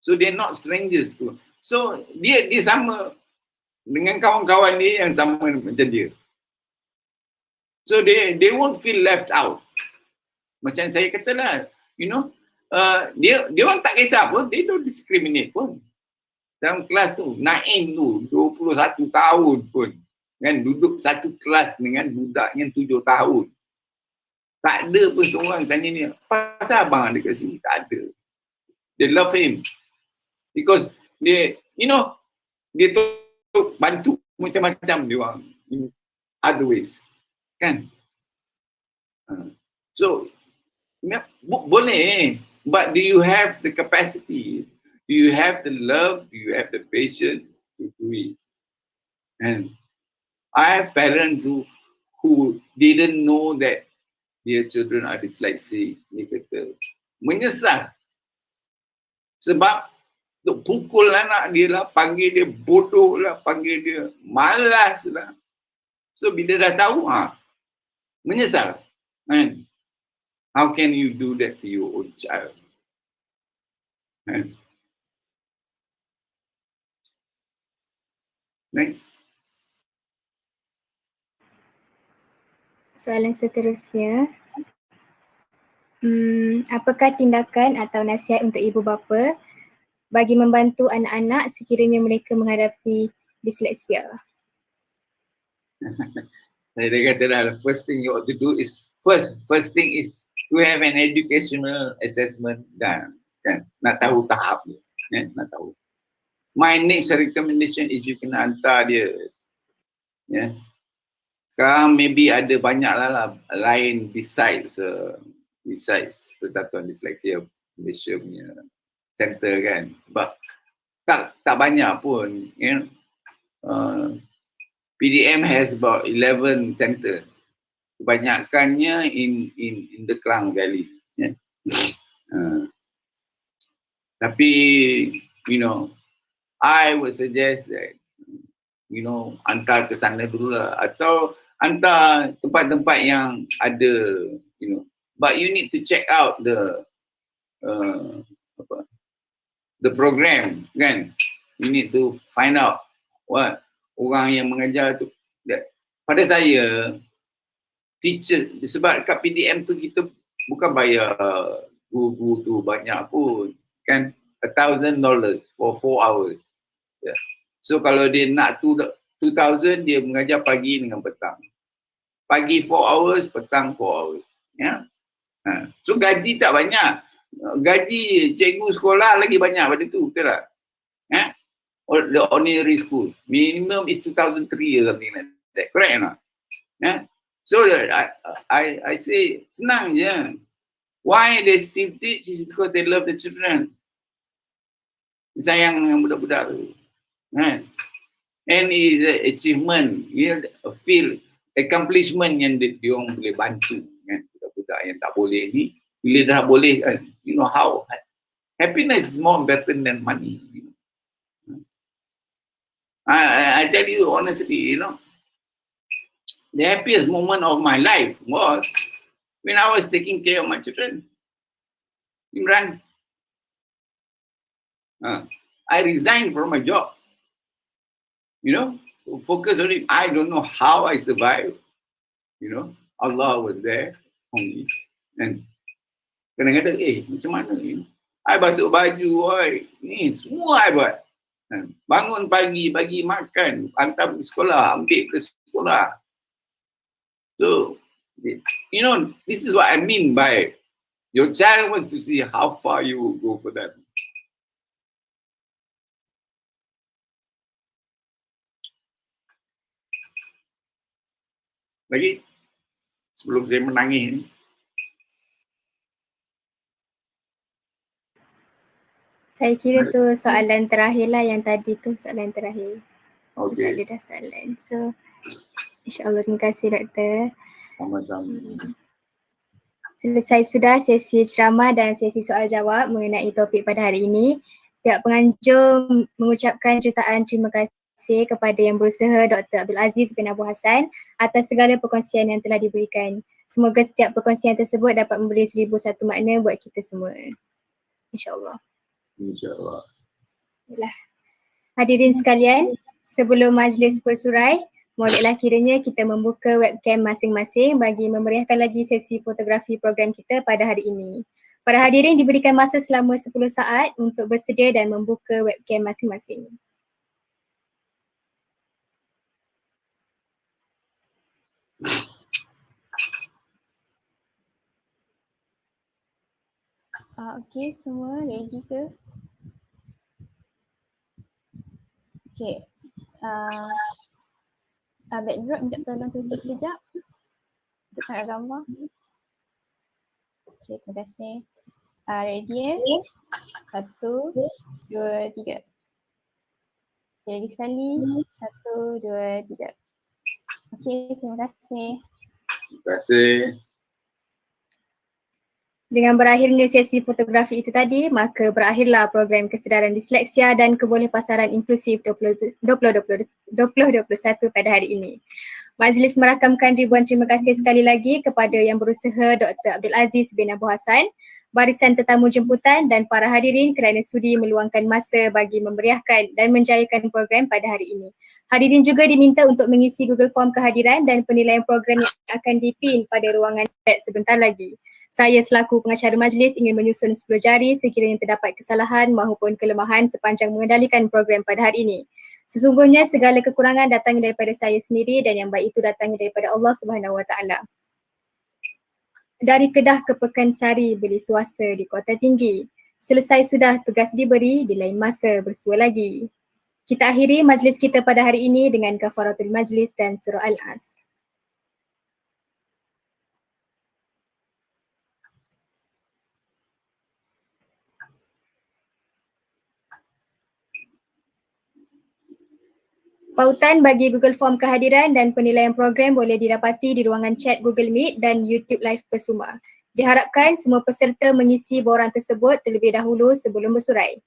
Speaker 2: So they're not strangers tu. So dia sama dengan kawan-kawan dia yang sama macam dia. So they won't feel left out. Macam saya katalah, dia orang tak kisah pun, they don't discriminate pun. dalam kelas tu, Naim tu 21 tahun pun kan duduk satu kelas dengan budak yang 7 tahun. Tak ada pun seorang tanya ni, pasal abang ada kat sini? Tak ada. They love him. Because dia, you know, dia tu bantu macam-macam dia orang in other ways. Kan? So, boleh. But do you have the capacity? Do you have the love? Do you have the patience to do it? And I have parents who didn't know that their children are dyslexic. Dia kata, menyesal. Sebab duk pukul anak dia lah, panggil dia bodoh lah, panggil dia malas lah. So bila dah tahu, menyesal. And how can you do that to your own child? And next.
Speaker 3: Soalan seterusnya. Apakah tindakan atau nasihat untuk ibu bapa bagi membantu anak-anak sekiranya mereka menghadapi disleksia?
Speaker 2: Dia kata dah, the first thing you ought to do is, first thing is to have an educational assessment dan kan, nak tahu tahap dia, nak tahu. My next recommendation is you kena hantar dia. Sekarang maybe ada banyak lah lain besides Persatuan Disleksia Malaysia punya center kan. Sebab tak banyak pun. PDM has about 11 centers. Kebanyakannya in the Klang Valley. Tapi, you know, I would suggest that, you know, hantar ke sana dulu lah. Atau hantar tempat-tempat yang ada, you know. But you need to check out the program, kan? You need to find out what orang yang mengajar tu. Pada saya, teacher, sebab kat PDM tu kita bukan bayar guru tu banyak pun, kan? $1,000 for 4 hours. So kalau dia nak 2,000, dia mengajar pagi dengan petang. Pagi 4 hours, petang 4 hours. So gaji tak banyak. Gaji cikgu sekolah lagi banyak pada tu, betul tak? The ordinary school. Minimum is 2,300 or something like that. Correct or not? So I say, senang je. Why they still teach is because they love the children. Sayang dengan budak-budak tu. And is an achievement, you know, a field, accomplishment yang dia orang boleh bantu kan, budak-budak yang tak boleh ni, bila dah boleh kan, you know how happiness is more important than money. You know? I tell you honestly, you know, the happiest moment of my life was when I was taking care of my children. Imran, I resigned from my job. You know, focus on it. I don't know how I survived. You know, Allah was there only. And kadang-kadang, macam mana ni? I basuh baju, ni semua I buat. Bangun pagi, bagi makan, hantar pergi sekolah, ambil ke sekolah. So, you know, this is what I mean by your child wants to see how far you will go for them. Lagi sebelum saya menangis ni.
Speaker 3: Saya kira tu soalan terakhir lah yang tadi tu, soalan terakhir.
Speaker 2: Okay.
Speaker 3: Tak ada dah soalan. So, insyaAllah, terima kasih Doktor.
Speaker 2: Sama-sama.
Speaker 3: Selesai sudah sesi ceramah dan sesi soal jawab mengenai topik pada hari ini. Pihak penganjur mengucapkan jutaan terima kasih kepada yang berusaha Dr. Abdul Aziz bin Abu Hassan atas segala perkongsian yang telah diberikan. Semoga setiap perkongsian tersebut dapat memberi 1001 makna buat kita semua. InsyaAllah.
Speaker 2: InsyaAllah.
Speaker 3: Hadirin sekalian, sebelum majlis bersurai, bolehlah kiranya kita membuka webcam masing-masing bagi memeriahkan lagi sesi fotografi program kita pada hari ini. Para hadirin diberikan masa selama 10 saat untuk bersedia dan membuka webcam masing-masing. Okay, semua ready ke? Okay. Backdrop minta tolong tutup sekejap untuk tengok gambar. Okay, terima kasih. Ready ya? 1, 2, 3. Okay, lagi sekali. 1, 2, 3. Okay, terima kasih.
Speaker 2: Terima kasih.
Speaker 3: Dengan berakhirnya sesi fotografi itu tadi, maka berakhirlah program Kesedaran Disleksia dan Kebolehpasaran Inklusif 2021 pada hari ini. Majlis merakamkan ribuan terima kasih sekali lagi kepada Yang Berusaha Dr. Abdul Aziz bin Abu Hassan, barisan tetamu jemputan dan para hadirin kerana sudi meluangkan masa bagi memeriahkan dan menjayakan program pada hari ini. Hadirin juga diminta untuk mengisi Google Form kehadiran dan penilaian program yang akan dipin pada ruangan chat sebentar lagi. Saya selaku pengacara majlis ingin menyusun 10 jari sekiranya terdapat kesalahan maupun kelemahan sepanjang mengendalikan program pada hari ini. Sesungguhnya segala kekurangan datangnya daripada saya sendiri dan yang baik itu datangnya daripada Allah Subhanahu Wa Taala. Dari Kedah ke Pekansari beli suasa di Kota Tinggi. Selesai sudah tugas diberi, di lain masa bersua lagi. Kita akhiri majlis kita pada hari ini dengan kafaratul majlis dan surah Al-As. Pautan bagi Google Form kehadiran dan penilaian program boleh didapati di ruangan chat Google Meet dan YouTube Live PESUMA. Diharapkan semua peserta mengisi borang tersebut terlebih dahulu sebelum bersurai.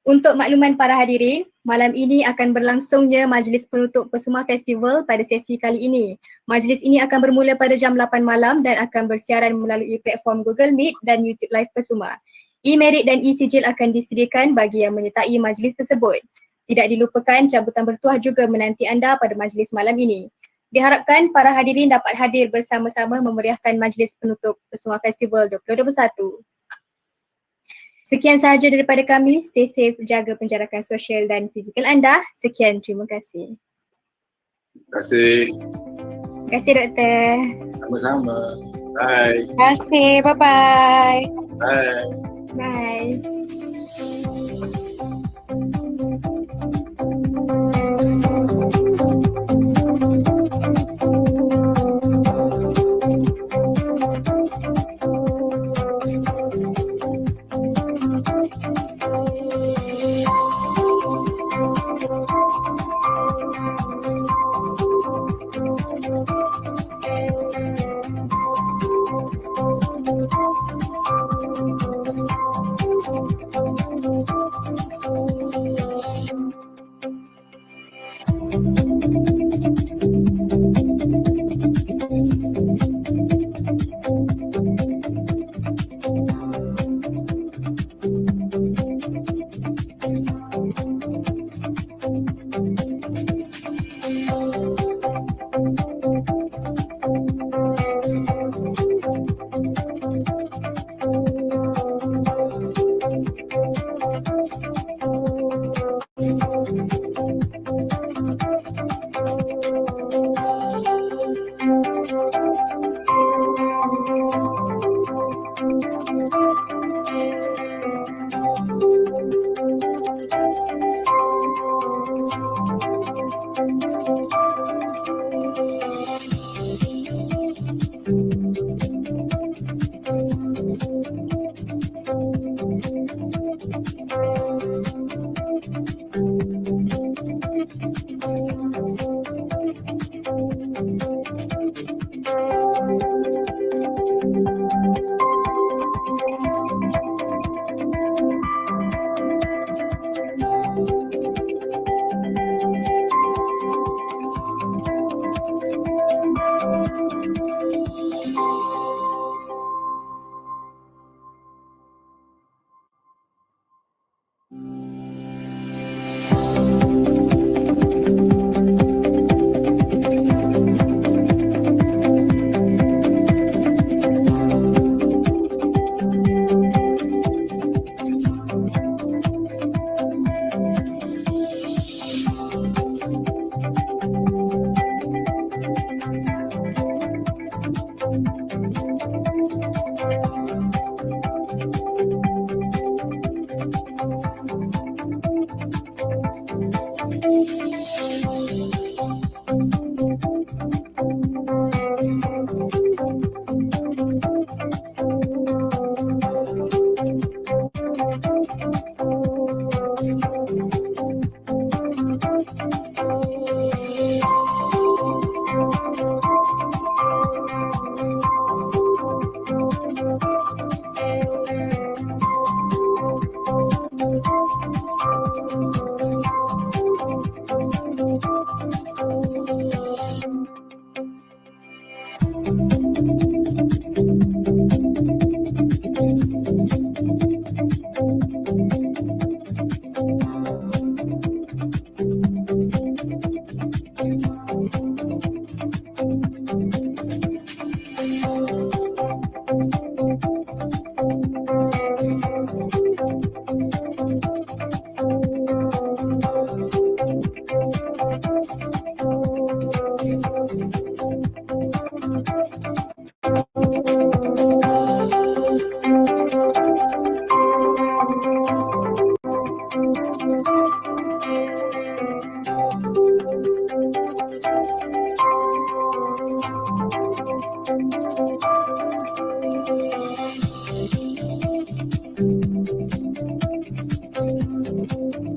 Speaker 3: Untuk makluman para hadirin, malam ini akan berlangsungnya majlis penutup PESUMA Festival pada sesi kali ini. Majlis ini akan bermula pada jam 8 malam dan akan bersiaran melalui platform Google Meet dan YouTube Live PESUMA. E-merit dan e-sijil akan disediakan bagi yang menyertai majlis tersebut. Tidak dilupakan cabutan bertuah juga menanti anda pada majlis malam ini. Diharapkan para hadirin dapat hadir bersama-sama memeriahkan majlis penutup PESUMA Festival 2021. Sekian sahaja daripada kami. Stay safe, jaga penjarakan sosial dan fizikal anda. Sekian, terima kasih.
Speaker 2: Terima kasih.
Speaker 3: Terima kasih Doktor.
Speaker 2: Sama-sama. Bye.
Speaker 5: Terima kasih. Bye-bye.
Speaker 2: Bye.
Speaker 3: Bye. kasih.